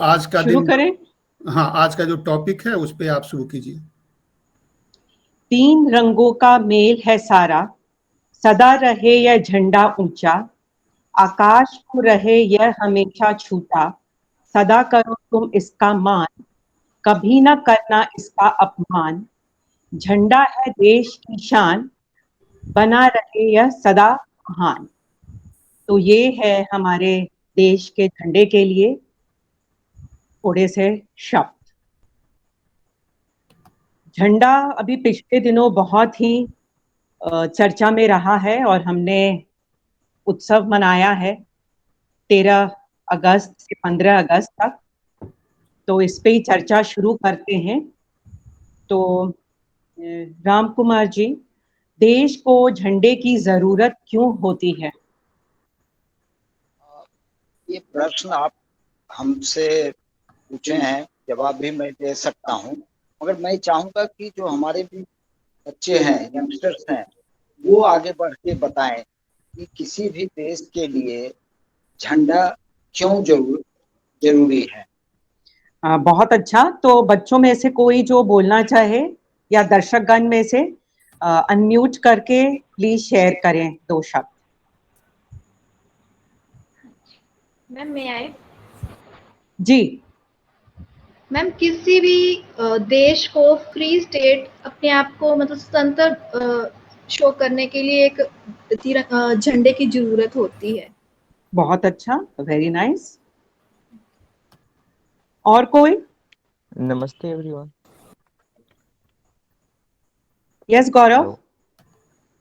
आज का शुरू दिन। करें। हाँ, आज का जो टॉपिक है उस पे आप शुरू कीजिए। तीन रंगों का मेल है सारा, सदा रहे यह झंडा ऊंचा, आकाश को रहे यह हमेशा छूटा, सदा करो तुम इसका मान, कभी न करना इसका अपमान। झंडा है देश की शान, बना रहे यह सदा महान। तो ये है हमारे देश के झंडे के लिए थोड़े से शब्द। झंडा अभी पिछले दिनों बहुत ही चर्चा में रहा है और हमने उत्सव मनाया है 13 अगस्त से 15 अगस्त तक। तो इस पे ही चर्चा शुरू करते हैं। तो राम कुमार जी, देश को झंडे की जरूरत क्यों होती है? ये प्रश्न आप हमसे पूछे हैं, जवाब भी मैं दे सकता हूँ, मगर मैं चाहूंगा कि जो हमारे भी बच्चे हैं, यंगस्टर्स हैं, वो आगे बढ़ के बताएं कि किसी भी देश के लिए झंडा क्यों जरूरी है। बहुत अच्छा। तो बच्चों में से कोई जो बोलना चाहे या दर्शकगण में से अनम्यूट करके प्लीज शेयर करें दो शब्द। मैम मैं आए। जी। मैम किसी भी देश को फ्री स्टेट अपने आप को मतलब स्वतंत्र शो करने के लिए एक झंडे की जरूरत होती है। बहुत अच्छा, वेरी नाइस। और कोई? नमस्ते एवरीवन। यस गौरव। हेलो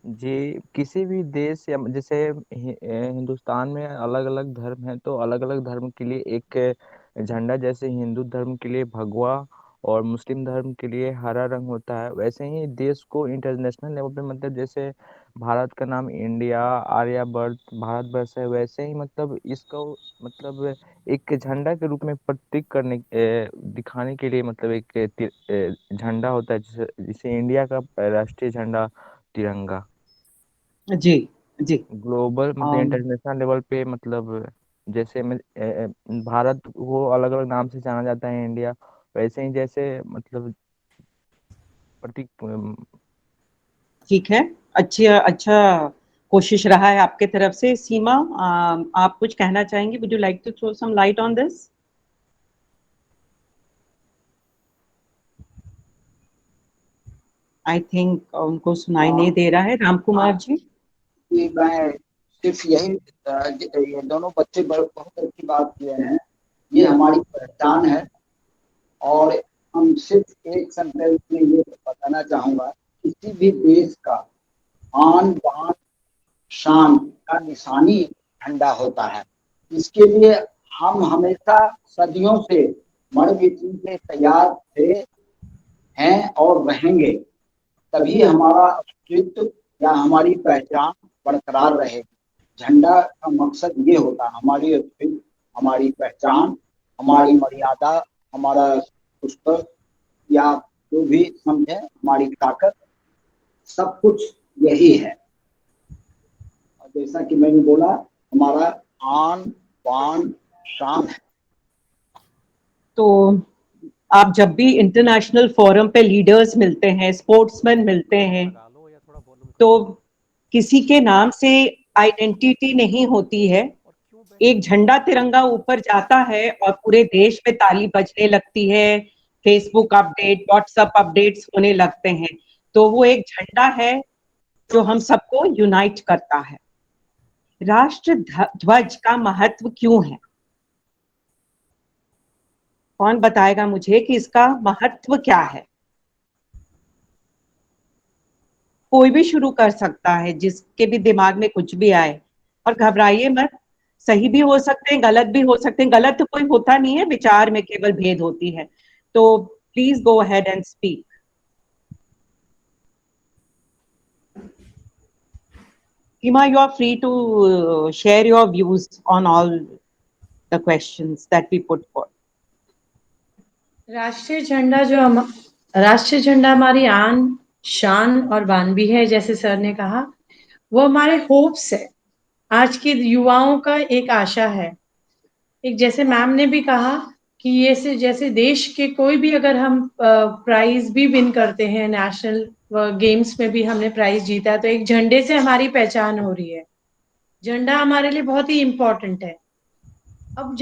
जी। किसी भी देश या जैसे हिंदुस्तान में अलग अलग धर्म हैं, तो अलग अलग धर्म के लिए एक झंडा, जैसे हिंदू धर्म के लिए भगवा और मुस्लिम धर्म के लिए हरा रंग होता है, वैसे ही देश को इंटरनेशनल लेवल पे, मतलब जैसे भारत का नाम इंडिया, आर्यवर्त, भारतवर्ष है, वैसे ही मतलब इसको मतलब एक झंडा के रूप में प्रतीक दिखाने के लिए, मतलब एक झंडा होता है, जिसे जिसे इंडिया का राष्ट्रीय झंडा तिरंगा। जी जी। ग्लोबल मतलब इंटरनेशनल लेवल पे, मतलब जैसे में भारत को अलग अलग नाम से जाना जाता है, इंडिया, वैसे ही जैसे मतलब प्रतीक। ठीक है। अच्छा कोशिश रहा है आपके तरफ से। सीमा, आप कुछ कहना चाहेंगे? Would you like to throw some light on this? I think उनको सुनाई नहीं दे रहा है। राम कुमार जी। कि मैं सिर्फ यही ये दोनों बच्चे बहुत अच्छी बात किए हैं। ये हमारी पहचान है, और हम सिर्फ एक सेंटेंस में ये बताना चाहूंगा, किसी भी देश का आन बान शान का निशानी झंडा होता है। इसके लिए हम हमेशा सदियों से मर मिटने के तैयार थे, हैं और रहेंगे। तभी हमारा अस्तित्व या हमारी पहचान बरकरार रहेगी। झंडा का मकसद ये होता है, हमारी अस्तित्व, हमारी पहचान, हमारी मर्यादा, हमारा पुस्तक, या जो भी समझे हमारी ताकत, सब कुछ यही है। और जैसा कि मैंने बोला, हमारा आन बान शान है। तो आप जब भी इंटरनेशनल फोरम पे लीडर्स मिलते हैं, स्पोर्ट्समैन मिलते हैं, तो किसी के नाम से आइडेंटिटी नहीं होती है। एक झंडा तिरंगा ऊपर जाता है और पूरे देश में ताली बजने लगती है, फेसबुक अपडेट, व्हाट्सएप अपडेट्स होने लगते हैं। तो वो एक झंडा है जो हम सबको यूनाइट करता है। राष्ट्र ध्वज का महत्व क्यों है? कौन बताएगा मुझे कि इसका महत्व क्या है? कोई भी शुरू कर सकता है, जिसके भी दिमाग में कुछ भी आए। और घबराइए मत, सही भी हो सकते हैं, गलत भी हो सकते हैं। गलत तो कोई होता नहीं है, विचार में केवल भेद होती है। तो please go ahead and speak. Seema, you are free to share your views on all the questions that we put forth. राष्ट्रीय झंडा राष्ट्रीय झंडा हमारी आन शान और बान भी है, जैसे सर ने कहा। वो हमारे होप्स है, आज के युवाओं का एक आशा है। एक जैसे मैम ने भी कहा कि ये से जैसे देश के कोई भी अगर हम प्राइज भी विन करते हैं, नेशनल गेम्स में भी हमने प्राइज जीता है, तो एक झंडे से हमारी पहचान हो रही है। झंडा हमारे लिए बहुत ही इम्पोर्टेंट है। अब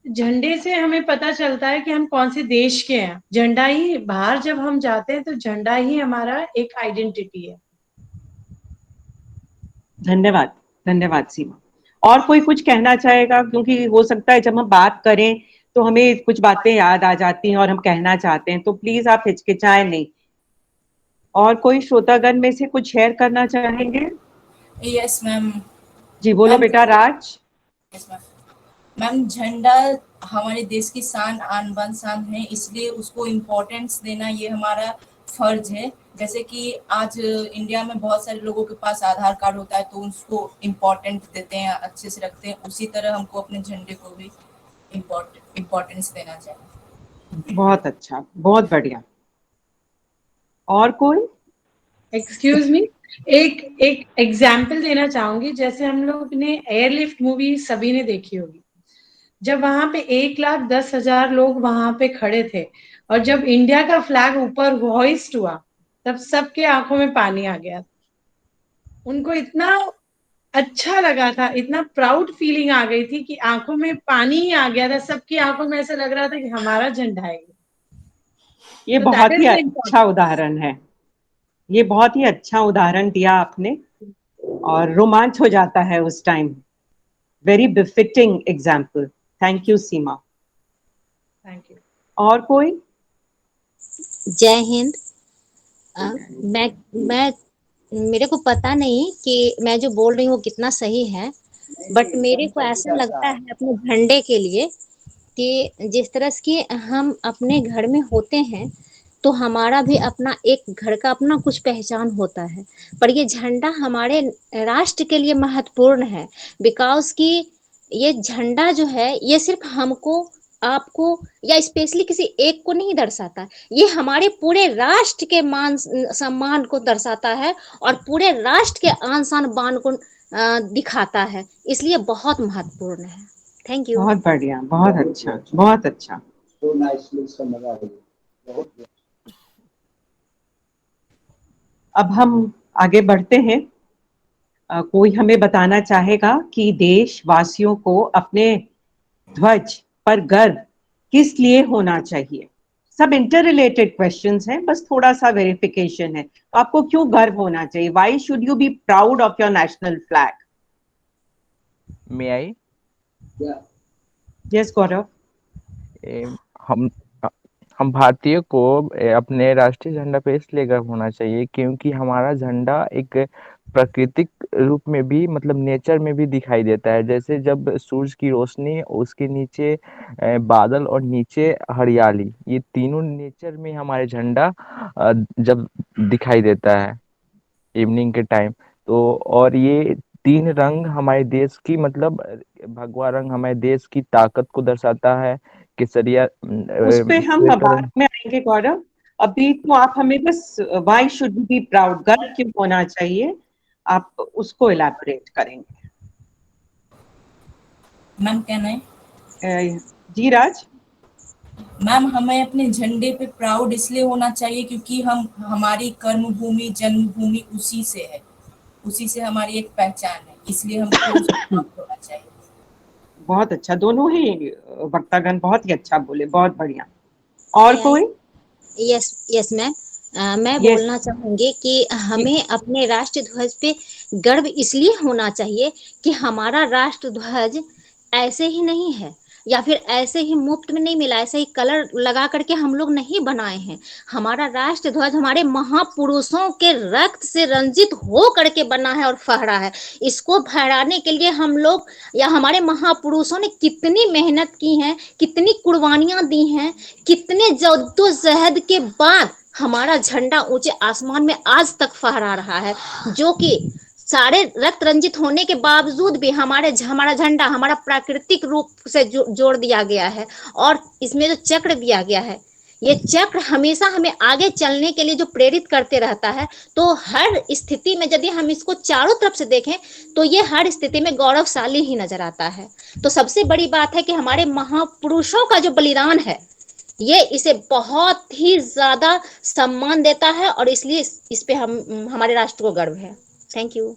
झंडे से हमें पता चलता है कि हम कौन से देश के हैं। झंडा ही, बाहर जब हम जाते हैं तो झंडा ही हमारा एक आइडेंटिटी है। धन्यवाद, धन्यवाद सीमा। और कोई कुछ कहना चाहेगा? क्योंकि हो सकता है जब हम बात करें तो हमें कुछ बातें याद आ जाती हैं और हम कहना चाहते हैं, तो प्लीज आप हिचकिचाएं नहीं। और कोई श्रोतागण में से कुछ शेयर करना चाहेंगे? Yes ma'am. जी बोलो बेटा राज। Yes ma'am. मैम, झंडा हमारे देश की शान, आन बान शान है, इसलिए उसको इम्पोर्टेंस देना ये हमारा फर्ज है। जैसे कि आज इंडिया में बहुत सारे लोगों के पास आधार कार्ड होता है, तो उसको इम्पोर्टेंट देते हैं, अच्छे से रखते हैं। उसी तरह हमको अपने झंडे को भी इम्पोर्टेंस देना चाहिए। बहुत अच्छा, बहुत बढ़िया। और कोई? एक्सक्यूज मी, एक एग्जाम्पल देना चाहूंगी। जैसे हम लोग ने एयरलिफ्ट मूवी सभी ने देखी होगी। जब वहां पे 1,10,000 लोग वहां पे खड़े थे और जब इंडिया का फ्लैग ऊपर होइस्ट हुआ, तब सबके आंखों में पानी आ गया। उनको इतना अच्छा लगा था, इतना प्राउड फीलिंग आ गई थी कि आंखों में पानी ही आ गया था। सबकी आंखों में ऐसा लग रहा था कि हमारा झंडा है। ये तो दैट बहुत ही इज द अच्छा उदाहरण है। ये बहुत ही अच्छा उदाहरण दिया आपने और रोमांच हो जाता है उस time. Very befitting example. Thank you Seema. Thank you. और कोई? जय हिंद। मैं मेरे को पता नहीं कि मैं जो बोल रही हूँ वो कितना सही है, बट मेरे को ऐसा लगता है अपने झंडे के लिए कि जिस तरह से कि हम अपने घर में होते हैं, तो हमारा भी अपना एक घर का अपना कुछ पहचान होता है। पर ये झंडा हमारे राष्ट्र के लिए महत्वपूर्ण है, बिकॉज कि ये झंडा जो है ये सिर्फ हमको, आपको या स्पेशली किसी एक को नहीं दर्शाता, ये हमारे पूरे राष्ट्र के मान सम्मान को दर्शाता है और पूरे राष्ट्र के आन शान बान को दिखाता है, इसलिए बहुत महत्वपूर्ण है। Thank you. बहुत बढ़िया, बहुत अच्छा, बहुत अच्छा। So nicely summarized. बहुत अब हम आगे बढ़ते हैं। कोई हमें बताना चाहेगा कि देशवासियों को अपने ध्वज पर गर्व किस लिए होना चाहिए? सब इंटर रिलेटेड क्वेश्चंस हैं, बस थोड़ा सा वेरिफिकेशन है। तो आपको क्यों गर्व होना चाहिए? Why should you be proud of your national flag? May I? Yes Gaurav. हम हम भारतीय को अपने राष्ट्रीय झंडा पे इसलिए गर्व होना चाहिए क्योंकि हमारा झंडा एक प्राकृतिक रूप में भी, मतलब नेचर में भी दिखाई देता है। जैसे जब सूरज की रोशनी, उसके नीचे बादल और नीचे हरियाली, ये तीनों नेचर में हमारे झंडा जब दिखाई देता है इवनिंग के टाइम, तो और ये तीन रंग हमारे देश की, मतलब भगवा रंग हमारे देश की ताकत को दर्शाता है, केसरिया उस पे हम श्वेत बाद रंग। में आएंगे गौरव। अभी तो आप हमें बस व्हाई शुड बी प्राउड, गर्व क्यों होना चाहिए, आप उसको इलैबोरेट करेंगे। मैम कहना है? जी राज। मैम, हमें अपने झंडे पे प्राउड इसलिए होना चाहिए क्योंकि हम, हमारी कर्म भूमि, जन्मभूमि उसी से है, उसी से हमारी एक पहचान है, इसलिए हमको उस पे प्राउड होना चाहिए। बहुत अच्छा, दोनों ही वक्तागण बहुत ही अच्छा बोले, बहुत बढ़िया। और कोई? Yes yes ma'am. मैं यस। बोलना चाहूंगी कि हमें अपने राष्ट्र ध्वज पे गर्व इसलिए होना चाहिए कि हमारा राष्ट्र ध्वज ऐसे ही नहीं है, या फिर ऐसे ही मुफ्त में नहीं मिला, ऐसे ही कलर लगा करके हम लोग नहीं बनाए हैं। हमारा राष्ट्र ध्वज हमारे महापुरुषों के रक्त से रंजित हो करके बना है और फहरा है। इसको फहराने के लिए हम लोग या हमारे महापुरुषों ने कितनी मेहनत की है, कितनी कुर्बानियां दी हैं, कितने जद्दोजहद के बाद हमारा झंडा ऊंचे आसमान में आज तक फहरा रहा है, जो कि सारे रक्त रंजित होने के बावजूद भी हमारा झंडा हमारा प्राकृतिक रूप से जोड़ दिया गया है। और इसमें जो चक्र दिया गया है, ये चक्र हमेशा हमें आगे चलने के लिए जो प्रेरित करते रहता है। तो हर स्थिति में यदि हम इसको चारों तरफ से देखें तो ये हर स्थिति में गौरवशाली ही नजर आता है। तो सबसे बड़ी बात है कि हमारे महापुरुषों का जो बलिदान है ये इसे बहुत ही ज्यादा सम्मान देता है और इसलिए इस पे हम हमारे राष्ट्र को गर्व है। Thank you.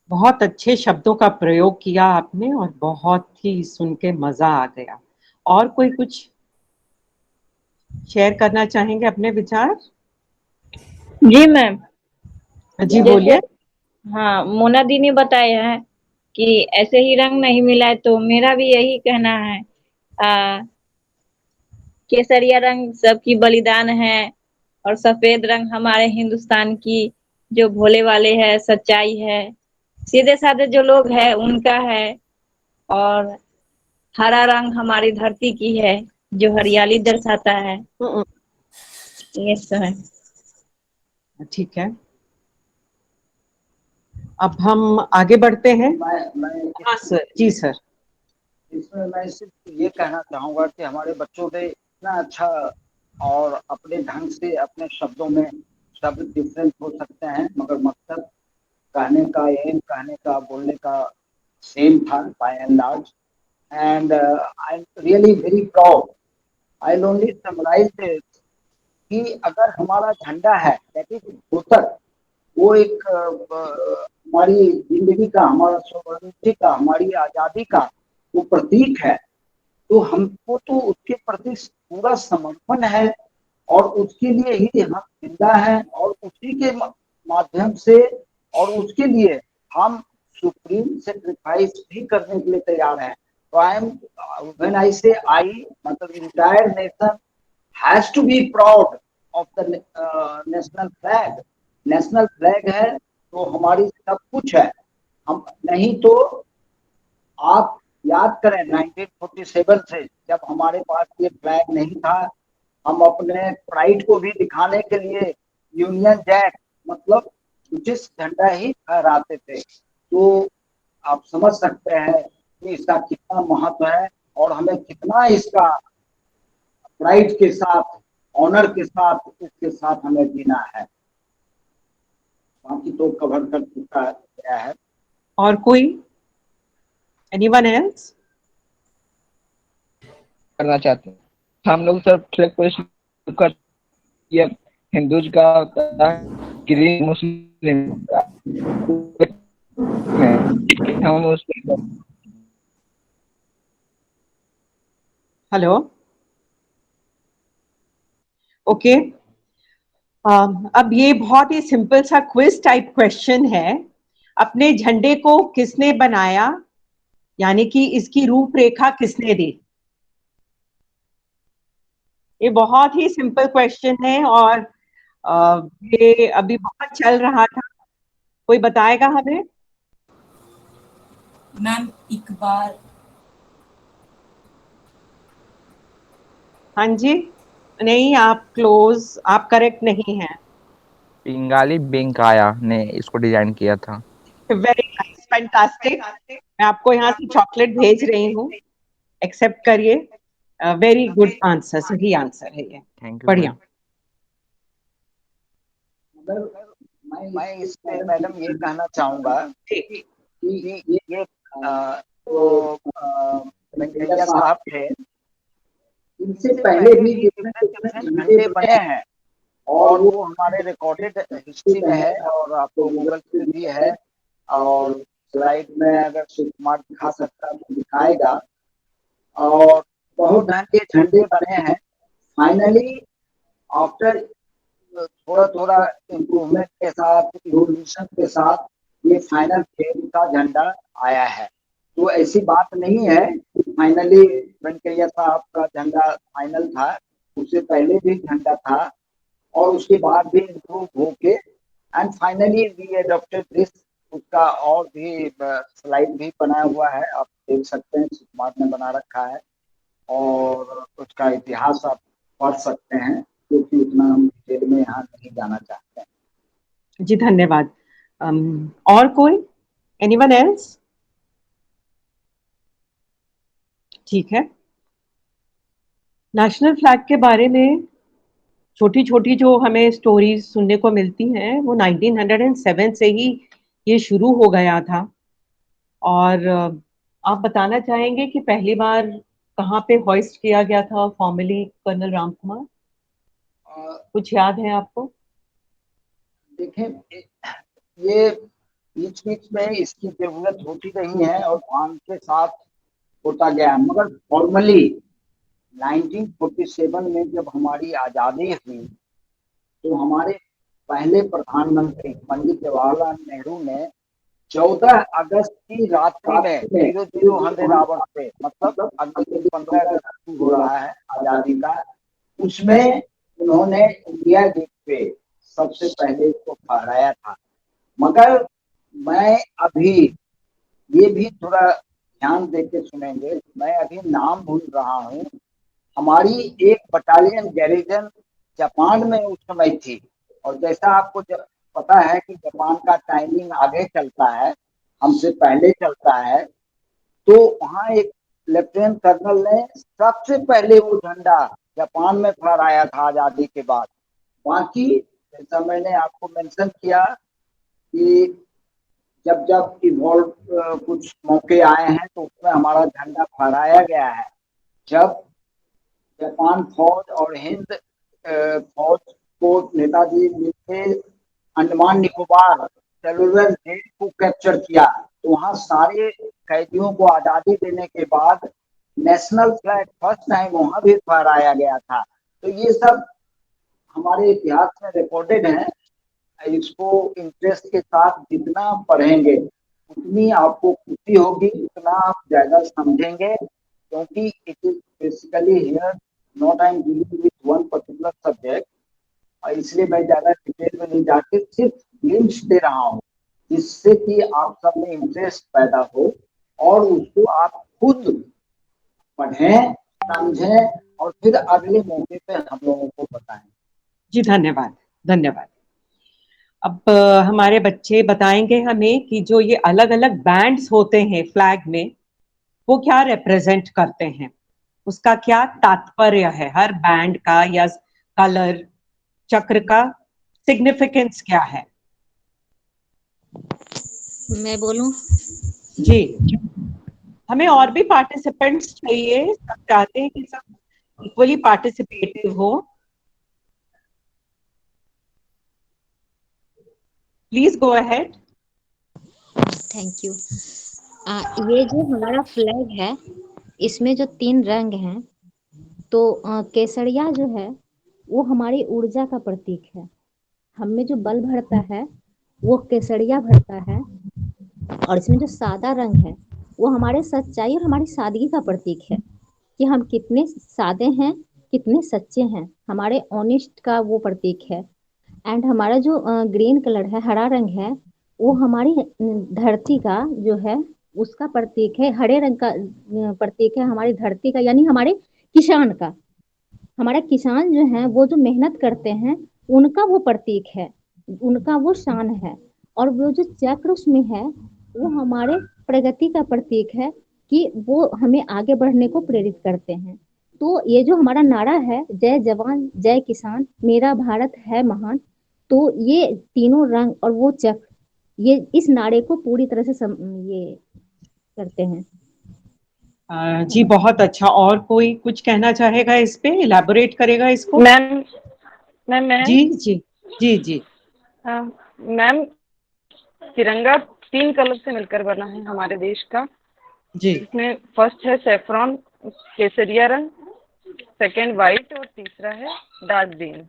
बहुत अच्छे शब्दों का प्रयोग किया आपने और बहुत ही सुन के मजा आ गया। और कोई कुछ शेयर करना चाहेंगे अपने विचार? जी मैम, जी जैसे बोलिए। हाँ मोना दी ने बताया है कि ऐसे ही रंग नहीं मिला है, तो मेरा भी यही कहना है। केसरिया रंग सबकी बलिदान है और सफेद रंग हमारे हिंदुस्तान की जो भोले वाले है, सच्चाई है, सीधे साधे जो लोग हैं उनका है। और हरा रंग हमारी धरती की है जो हरियाली दर्शाता है। ये सब है। ठीक है, अब हम आगे बढ़ते हैं। मैं हाँ सर, जी सर। इसमें मैं सिर्फ ये कहना चाहूंगा कि हमारे बच्चों ने इतना अच्छा और अपने ढंग से अपने शब्दों में शब्द डिफरेंट हो सकते हैं मगर मकसद कहने का, एम कहने का, बोलने का सेम था by and large. And I am really very proud. I only summarise कि अगर हमारा झंडा है दैट इज घोषक, वो एक हमारी जिंदगी का, हमारा स्वतंत्रता का, हमारी आजादी का वो प्रतीक है, तो हमको तो उसके प्रति पूरा समर्पण है और उसके लिए ही हम जिंदा हैं और उसी के माध्यम से और उसके लिए हम सुप्रीम सेक्रीफाइस भी करने के लिए तैयार हैं। तो I am when I say I मतलब entire nation has to be proud of the national flag. National flag है तो हमारी सब कुछ है। हम नहीं तो आप याद करें 1947 से जब हमारे पास ये फ्लैग नहीं था, हम अपने प्राइड को भी दिखाने के लिए यूनियन जैक मतलब ब्रिटिश झंडा ही फहराते थे। तो आप समझ सकते हैं कि इसका कितना महत्व है और हमें कितना इसका प्राइड के साथ, ऑनर के साथ, इसके साथ हमें जीना है। बाकी तो कवर कर चुका गया है। और कोई? एनीवन एल्स करना चाहते हैं? हम लोग सब ट्रैक पर ये हिंदूज का होता है, ग्रीन मुस्लिम का। हम उस हेलो, ओके। अब ये बहुत ही सिंपल सा क्विज टाइप क्वेश्चन है। अपने झंडे को किसने बनाया, यानी कि इसकी रूपरेखा किसने दी? ये बहुत ही सिंपल क्वेश्चन है और ये अभी बहुत चल रहा था। कोई बताएगा हमें? मैम इकबाल। हाँ जी, नहीं, आप क्लोज, आप करेक्ट नहीं हैं। पिंगाली वेंकैया ने इसको डिजाइन किया था। Very nice, fantastic. मैं आपको यहाँ से चॉकलेट भेज रही हूँ, एक्सेप्ट करिए। वेरी गुड आंसर, सही आंसर है ये। थैंक यू बढ़िया। मैं इस पे मैडम ये कहना चाहूंगा ठीक। कि ये जो वेंकैया साहब थे, इनसे पहले भी डिफरेंट झंडे बने हैं और वो हमारे रिकॉर्डेड हिस्ट्री में है और आपको गूगल पे भी है और स्लाइड में अगर शिव कुमार दिखा सकता तो दिखाएगा। और बहुत ढंग के झंडे बने हैं। फाइनली आफ्टर थोड़ा थोड़ा इम्प्रूवमेंट के साथ, इवोल्यूशन के साथ ये फाइनल फेज का झंडा आया है। तो ऐसी बात नहीं है फाइनली वेंकैया साहब का झंडा फाइनल था, उससे पहले भी झंडा था और उसके बाद भी इम्प्रूव होके and finally we adopted this. उसका और भी स्लाइड भी बनाया हुआ है, आप देख सकते हैं, सुकुमार ने बना रखा है और उसका इतिहास आप पढ़ सकते हैं क्योंकि उतना हम डिटेल में यहाँ नहीं जाना चाहते हैं। जी धन्यवाद। और कोई? Anyone else? ठीक है, नेशनल फ्लैग के बारे में छोटी छोटी जो हमें स्टोरीज सुनने को मिलती हैं वो 1907 से ही ये शुरू हो गया था। और आप बताना चाहेंगे कि पहली बार कहाँ पे हॉइस्ट किया गया था फॉर्मली कर्नल राम कुमार? कुछ याद है आपको? देखें, ये बीच बीच में इसकी जरूरत होती रही है और काम के साथ होता गया, मगर फॉर्मली 1947 में जब हमारी आज़ादी हुई तो हमारे पहले प्रधानमंत्री पंडित जवाहरलाल नेहरू ने 14 अगस्त की रात्रि में 00 आवर्स पे, मतलब अगले 15 अगस्त की हो रहा है आज़ादी का, उसमें उन्होंने इंडिया गेट पे सबसे पहले इसको फहराया था। मगर मैं अभी ये भी थोड़ा ध्यान देके सुनेंगे, मैं अभी नाम भूल रहा हूँ। हमारी एक बटालियन गैरिजन जापान में उस समय थी, और जैसा आपको जब पता है कि जापान का टाइमिंग आगे चलता है, हमसे पहले चलता है, तो वहाँ एक लेफ्टिनेंट कर्नल ने सबसे पहले वो झंडा जापान में फहराया था आज़ादी के बाद। बाकी जैसा मैंने आपको मेंशन किया कि जब जब इवॉल्व कुछ मौके आए हैं तो उसमें हमारा झंडा फहराया गया है। जब जापान फौज और हिंद फौज को नेताजी मिलके अंडमान निकोबार सेलुलर जेल को कैप्चर किया, तो वहाँ सारे कैदियों को आज़ादी देने के बाद नेशनल फ्लैग फर्स्ट टाइम वहाँ भी फहराया गया था। तो ये सब हमारे इतिहास में रिकॉर्डेड है। इसको इंटरेस्ट के साथ जितना पढ़ेंगे उतनी आपको खुशी होगी, उतना आप ज्यादा समझेंगे, क्योंकि it is basically here not I am dealing with one particular subject, और इसलिए मैं ज्यादा डिटेल में नहीं जाके सिर्फ ग्लिम्स दे रहा हूँ, जिससे कि आप सब में इंटरेस्ट पैदा हो और उसको आप खुद पढ़ें, समझें और फिर अगले मौके पे हम लोगों को बताएं। जी धन्यवाद, धन्यवाद। अब हमारे बच्चे बताएंगे हमें कि जो ये अलग अलग बैंड्स होते हैं फ्लैग में, वो क्या रिप्रेजेंट करते हैं, उसका क्या तात्पर्य है, हर बैंड का या कलर चक्र का सिग्निफिकेंस क्या है? मैं बोलूं? जी, हमें और भी पार्टिसिपेंट्स चाहिए, सब चाहते हैं कि सब इक्वली पार्टिसिपेटिव हो। Please go ahead. Thank you. ये जो हमारा फ्लैग है, इसमें जो 3 रंग हैं, तो केसरिया जो है वो हमारी ऊर्जा का प्रतीक है। हम में जो बल भरता है वो केसरिया भरता है, और इसमें जो सादा रंग है वो हमारे सच्चाई और हमारी सादगी का प्रतीक है, कि हम कितने सादे हैं, कितने सच्चे हैं, हमारे ऑनेस्ट का वो प्रतीक है। एंड हमारा जो ग्रीन कलर है, हरा रंग है, वो हमारी धरती का जो है उसका प्रतीक है। हरे रंग का प्रतीक है हमारी धरती का, यानी हमारे किसान का। हमारा किसान जो है वो जो मेहनत करते हैं उनका वो प्रतीक है, उनका वो शान है। और वो जो चक्र उसमें है वो हमारे प्रगति का प्रतीक है, कि वो हमें आगे बढ़ने को प्रेरित करते हैं। तो ये जो हमारा नारा है, जय जवान जय किसान मेरा भारत है महान, तो ये तीनों रंग और वो चक्र, ये इस नारे को पूरी तरह से ये करते हैं। जी बहुत अच्छा। और कोई कुछ कहना चाहेगा इस पे, इलैबोरेट करेगा इसको? मैम जी जी जी जी। मैम, तिरंगा 3 कलर से मिलकर बना है हमारे देश का। जी। इसमें फर्स्ट है सेफ्रॉन केसरिया रंग, सेकंड वाइट और तीसरा है dark green.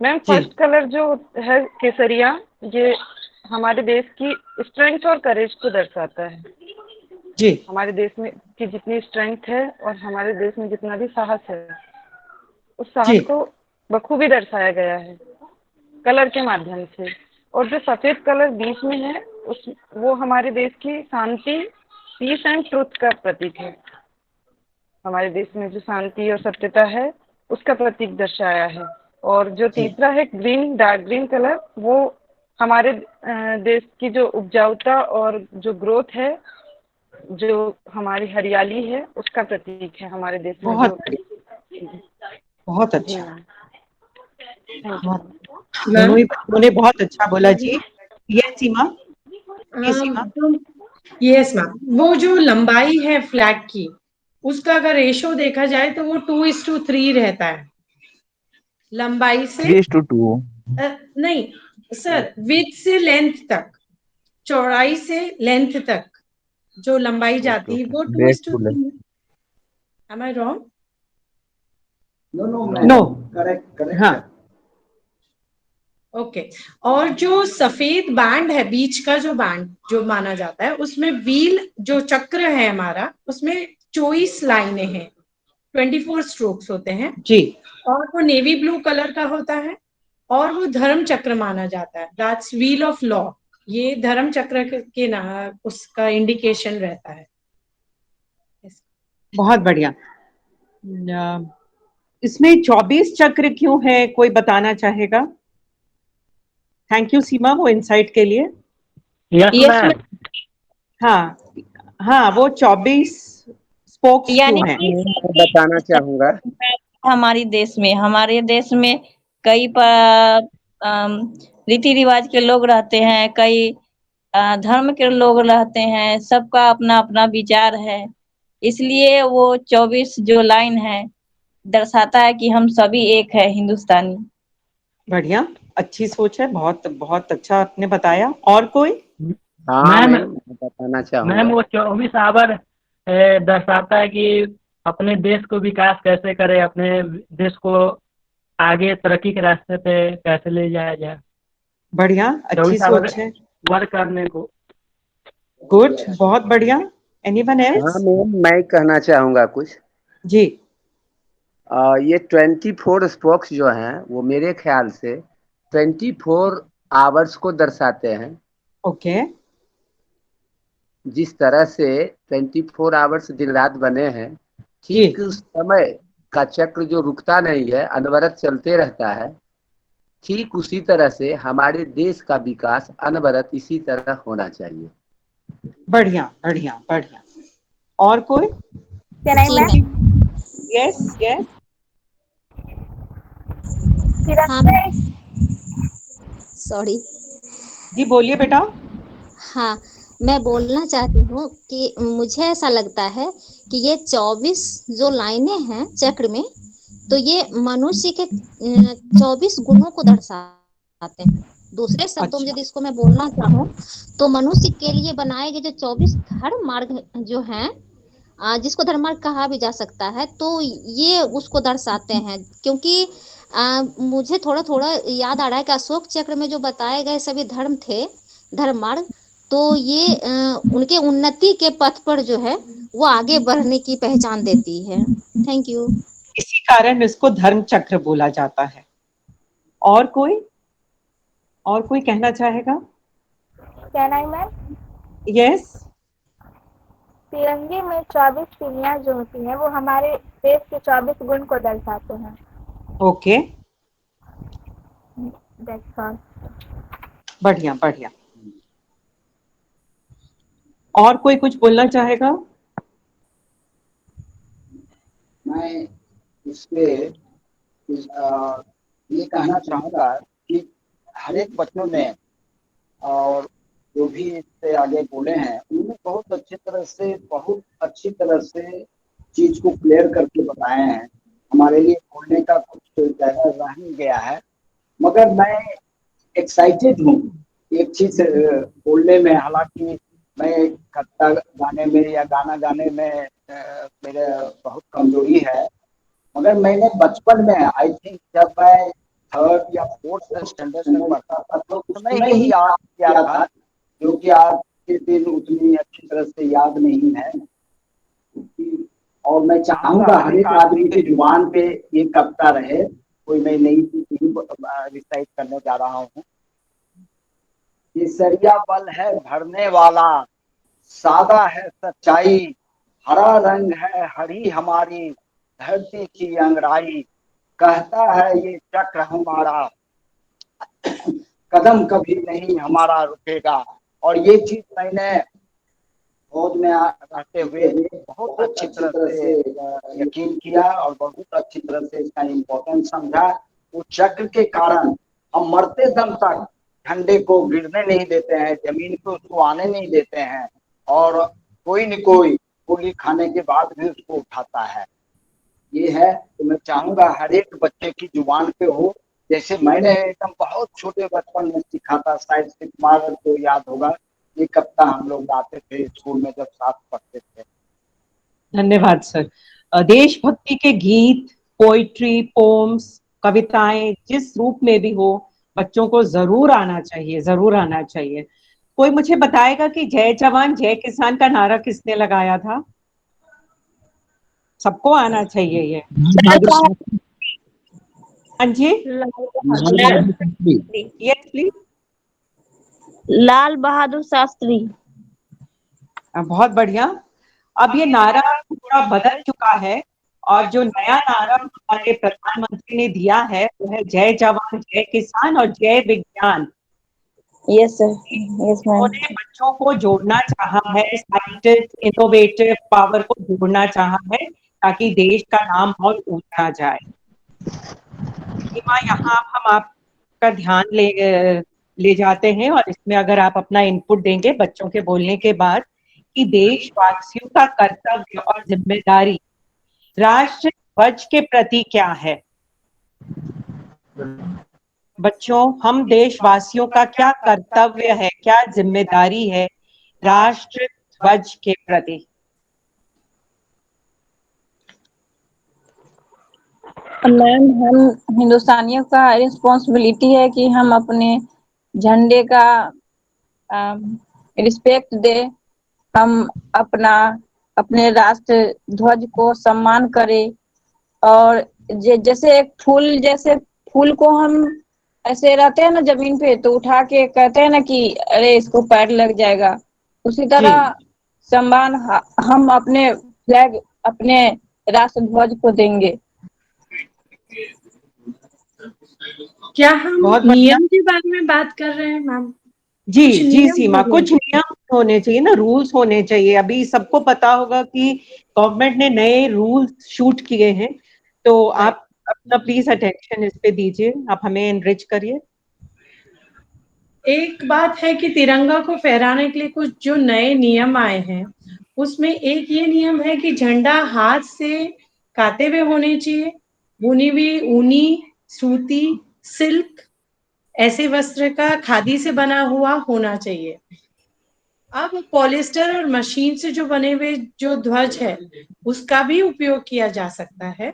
Ma'am first colour जो है केसरिया, ये हमारे देश की स्ट्रेंथ और करेज को दर्शाता है। जी। हमारे देश में की जितनी स्ट्रेंथ है और हमारे देश में जितना भी साहस है, उस साहस को बखूबी दर्शाया गया है कलर के माध्यम से। और जो सफेद कलर बीच में है वो हमारे देश की शांति, पीस एंड ट्रुथ का प्रतीक है। हमारे देश में जो शांति और सत्यता है उसका प्रतीक दर्शाया है। और जो तीसरा है ग्रीन, डार्क ग्रीन कलर, वो हमारे देश की जो उपजाऊता और जो ग्रोथ है, जो हमारी हरियाली है, उसका प्रतीक है हमारे देश में। बहुत अच्छा। दोनों ही बच्चों ने बहुत अच्छा बोला जी। ये सीमा, ये सीमा। यस मैम, वो जो लंबाई है फ्लैग की, उसका अगर रेशो देखा जाए तो वो 2:3 रहता है लंबाई से। 3:2। नहीं सर, विड्थ से लेंथ तक, चौड़ाई से लेंथ तक जो लंबाई जाती है वो 2:3। Am I wrong? No, correct हाँ। ओके। और जो सफेद बैंड है, बीच का जो बैंड जो माना जाता है, उसमें व्हील जो चक्र है हमारा, उसमें 24 लाइनें हैं, 24 स्ट्रोक्स होते हैं जी। और वो नेवी ब्लू कलर का होता है और वो धर्म चक्र माना जाता है। That's wheel of law. ये धर्म चक्र के ना उसका इंडिकेशन रहता है। बहुत बढ़िया। इसमें 24 चक्र क्यों है, कोई बताना चाहेगा? थैंक यू सीमा वो इंसाइट के लिए। Yes ma'am. हाँ हाँ, वो 24 स्पोक्स यानी क्यों हैं? कि मैं बताना चाहूंगा। हमारे देश में कई रीति रिवाज के लोग रहते हैं, कई धर्म के लोग रहते हैं, सबका अपना अपना विचार है, इसलिए वो 24 जो लाइन है दर्शाता है कि हम सभी एक है हिंदुस्तानी। बढ़िया, अच्छी सोच है, बहुत बहुत अच्छा आपने बताया। और कोई? हाँ मैम मैं बताना चाहूंगा। मैम वो 24 आवर दर्शाता है कि अपने देश को विकास कैसे करे, अपने देश को आगे तरक्की के रास्ते पे कैसे ले जाया जाए। बढ़िया, अच्छी 24 आवर सोच है। वर्क करने को। गुड, बहुत बढ़िया। एनीवन हाँ एल्स? मैम, मैं कहना चाहूंगा कुछ। जी। ये 24 स्पोक्स जो हैं वो मेरे ख्याल से 24 आवर्स को दर्शाते हैं। ओके। जिस तरह से 24 आवर्स दिन रात बने हैं, ठीक उस समय का चक्र जो रुकता नहीं है, अनवरत चलते रहता है, ठीक उसी तरह से हमारे देश का विकास अनवरत इसी तरह होना चाहिए। बढ़िया बढ़िया बढ़िया। और कोई? जी मैम। Yes yes. हाँ सॉरी। जी बोलिए बेटा। हाँ, मैं बोलना चाहती हूँ कि मुझे ऐसा लगता है कि ये 24 जो लाइनें हैं चक्र में, तो ये मनुष्य के 24 गुणों को दर्शाते हैं। दूसरे शब्दों में यदि इसको मैं बोलना चाहूँ तो मनुष्य के लिए बनाए गए जो 24 धर्म मार्ग जो हैं, जिसको धर्म मार्ग कहा भी जा सकता है, तो ये उसको दर्शाते हैं। क्योंकि मुझे थोड़ा थोड़ा याद आ रहा है कि अशोक चक्र में जो बताए गए सभी धर्म थे, धर्म मार्ग, तो ये उनके उन्नति के पथ पर जो है वो आगे बढ़ने की पहचान देती है। Thank you. इसी कारण इसको धर्म चक्र बोला जाता है। और कोई? और कोई कहना चाहेगा? Can I ma'am? यस। तिरंगे में 24 तीलियां जो होती हैं वो हमारे देश के 24 गुण को दर्शाते हैं। Okay, that's all. बढ़िया बढ़िया। और कोई कुछ बोलना चाहेगा? मैं इसके ये कहना चाहूंगा कि हर एक बच्चों ने और जो भी इससे आगे बोले हैं उन्होंने बहुत अच्छी तरह से चीज को क्लियर करके बताए हैं। हमारे लिए बोलने का कुछ जगह रह नहीं गया है, मगर मैं एक्साइटेड हूँ एक चीज बोलने में। हालांकि मैं कविता गाने में या गाना गाने में मेरे बहुत कमजोरी है, मगर मैंने बचपन में आई थिंक जब मैं 3rd या 4th स्टैंडर्ड में पढ़ता था तो उसमें ही याद किया था, जो कि आज के दिन उतनी अच्छी तरह से याद नहीं है। और मैं चाहूंगा हर एक आदमी के जुबान पे ये कविता रहे। कोई मैं नई चीज रिसाइट करने जा रहा हूँ। केसरिया बल है भरने वाला, सादा है सच्चाई, हरा रंग है हरी हमारी धरती की अंगड़ाई, कहता है ये चक्र हमारा, कदम कभी नहीं हमारा रुकेगा। और ये चीज मैंने फौज में रहते हुए बहुत अच्छी तरह से यकीन किया और बहुत अच्छी तरह से इसका इम्पोर्टेंस समझा। उस चक्र के कारण हम मरते दम तक झंडे को गिरने नहीं देते हैं, जमीन पे उसको आने नहीं देते हैं, और कोई न कोई गोली खाने के बाद भी उसको उठाता है। ये है, तो मैं चाहूंगा हर एक बच्चे की जुबान पे हो, जैसे मैंने एकदम बहुत छोटे बचपन में सीखा था, शायद से कुमार को याद होगा, ये कविता हम लोग गाते थे स्कूल में जब साथ पढ़ते थे। धन्यवाद सर। देशभक्ति के गीत, पोइट्री, पोम्स, कविताएं जिस रूप में भी हो, बच्चों को जरूर आना चाहिए, जरूर आना चाहिए। कोई मुझे बताएगा कि जय जवान जय किसान का नारा किसने लगाया था? सबको आना चाहिए ये। हाँ जी, यस प्लीज। लाल बहादुर शास्त्री। बहुत बढ़िया। अब ये नारा थोड़ा बदल चुका है, और जो नया नारा हमारे प्रधानमंत्री ने दिया है वो है जय जवान जय किसान और जय विज्ञान। Yes sir, yes ma'am. उन्होंने बच्चों को जोड़ना चाहा है, साइंटिस्ट इनोवेटिव पावर को जोड़ना चाहा है, ताकि देश का नाम और ऊंचा जाए। यहाँ हम आपका ध्यान ले जाते हैं, और इसमें अगर आप अपना इनपुट देंगे बच्चों के बोलने के बाद, कि देशवासियों का कर्तव्य और जिम्मेदारी राष्ट्र ध्वज के प्रति क्या है। बच्चों, हम देशवासियों का क्या कर्तव्य है, क्या जिम्मेदारी है राष्ट्र ध्वज के प्रति? मैम, हम हिंदुस्तानियों का रिस्पॉन्सिबिलिटी है कि हम अपने झंडे का रिस्पेक्ट दे, हम अपने राष्ट्र ध्वज को सम्मान करें, और जैसे एक फूल को हम ऐसे रहते हैं ना जमीन पे, तो उठा के कहते हैं ना कि अरे इसको पैर लग जाएगा, उसी तरह सम्मान हम अपने फ्लैग, अपने राष्ट्र ध्वज को देंगे। क्या हम नियम के बारे में बात कर रहे हैं मैम? जी जी सीमा, कुछ नियम होने चाहिए ना, रूल्स होने चाहिए। अभी सबको पता होगा कि गवर्नमेंट ने नए रूल्स शूट किए हैं, तो आप अपना प्लीज अटेंशन इस पे दीजिए, आप हमें एनरिच करिए। एक बात है कि तिरंगा को फहराने के लिए कुछ जो नए नियम आए हैं, उसमें एक ये नियम है कि झंडा हाथ से काते हुए होने चाहिए, बुनी हुई ऊनी, सूती, सिल्क ऐसे वस्त्र का खादी से बना हुआ होना चाहिए। अब पॉलिस्टर और मशीन से जो बने हुए जो ध्वज है, उसका भी उपयोग किया जा सकता है।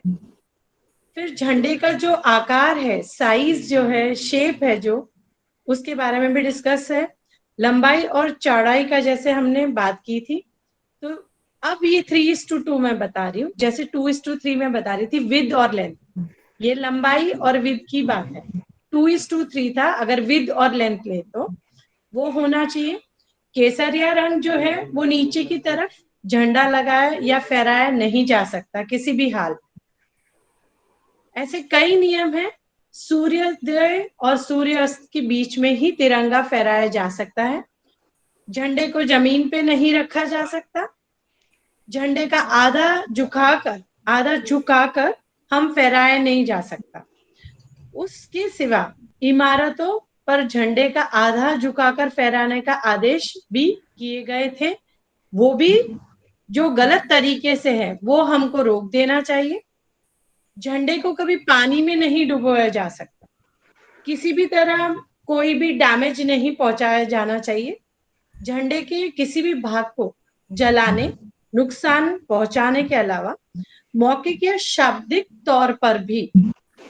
फिर झंडे का जो आकार है, साइज जो है, शेप है जो, उसके बारे में भी डिस्कस है। लंबाई और चौड़ाई का जैसे हमने बात की थी, तो अब ये 3:2 मैं बता रही हूँ, जैसे 2:3 में बता रही थी विद और लेंथ, ये लंबाई और विद की बात है। 2:3 था, अगर विद और लेंथ ले तो वो होना चाहिए। केसरिया रंग जो है वो नीचे की तरफ झंडा लगाया या फहराया नहीं जा सकता किसी भी हाल। ऐसे कई नियम हैं। सूर्योदय और सूर्यास्त के बीच में ही तिरंगा फहराया जा सकता है। झंडे को जमीन पे नहीं रखा जा सकता। झंडे का आधा झुकाकर हम फहराया नहीं जा सकता। उसके सिवा इमारतों पर झंडे का आधा झुकाकर फहराने का आदेश भी किए गए थे, वो भी जो गलत तरीके से है वो हमको रोक देना चाहिए। झंडे को कभी पानी में नहीं डुबोया जा सकता, किसी भी तरह कोई भी डैमेज नहीं पहुंचाया जाना चाहिए। झंडे के किसी भी भाग को जलाने, नुकसान पहुंचाने के अलावा मौखिक या शाब्दिक तौर पर भी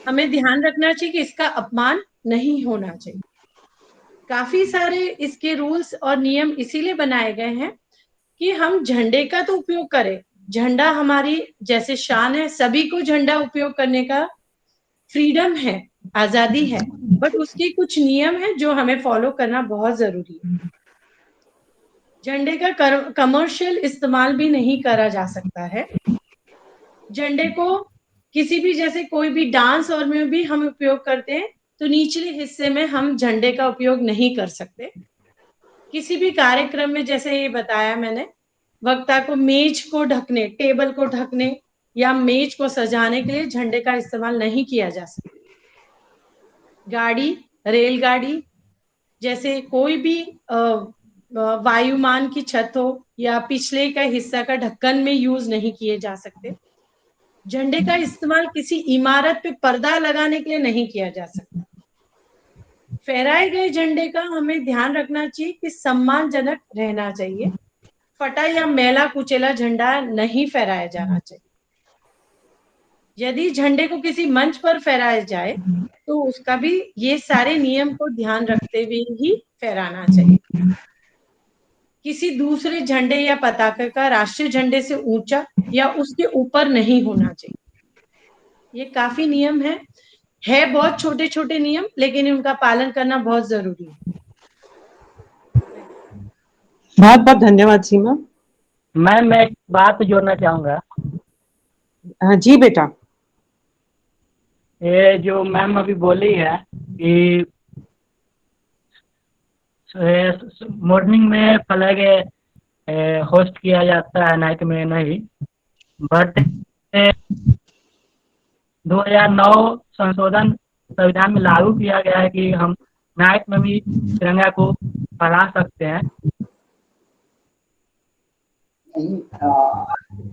हमें ध्यान रखना चाहिए कि इसका अपमान नहीं होना चाहिए। काफी सारे इसके रूल्स और नियम इसीलिए बनाए गए हैं कि हम झंडे का तो उपयोग करें, झंडा हमारी जैसे शान है, सभी को झंडा उपयोग करने का फ्रीडम है, आजादी है, बट उसके कुछ नियम है जो हमें फॉलो करना बहुत जरूरी है। झंडे का कमर्शियल इस्तेमाल भी नहीं करा जा सकता है। झंडे को किसी भी जैसे कोई भी डांस और में भी हम उपयोग करते हैं, तो निचले हिस्से में हम झंडे का उपयोग नहीं कर सकते। किसी भी कार्यक्रम में जैसे ये बताया मैंने, वक्ता को मेज को ढकने, टेबल को ढकने या मेज को सजाने के लिए झंडे का इस्तेमाल नहीं किया जा सकता। गाड़ी, रेलगाड़ी, जैसे कोई भी वायुमान की छत हो या पिछले का हिस्सा का ढक्कन में यूज नहीं किए जा सकते। झंडे का इस्तेमाल किसी इमारत पे पर्दा लगाने के लिए नहीं किया जा सकता। फहराए गए झंडे का हमें ध्यान रखना चाहिए कि सम्मानजनक रहना चाहिए। फटा या मैला कुचेला झंडा नहीं फहराया जाना चाहिए। यदि झंडे को किसी मंच पर फहराया जाए तो उसका भी ये सारे नियम को ध्यान रखते हुए ही फहराना चाहिए। किसी दूसरे झंडे या पताका का राष्ट्रीय झंडे से ऊंचा या उसके ऊपर नहीं होना चाहिए। ये काफी नियम है बहुत छोटे छोटे नियम, लेकिन उनका पालन करना बहुत जरूरी है। बहुत बहुत धन्यवाद सीमा। मैम मैं एक बात जोड़ना चाहूंगा। हाँ जी बेटा। ये जो मैम अभी बोली है कि मॉर्निंग में फ्लैग होस्ट किया जाता है, नाइट में नहीं। बट 2009 संशोधन संविधान में लागू किया गया है कि हम नाइट में भी तिरंगा को फहरा सकते हैं।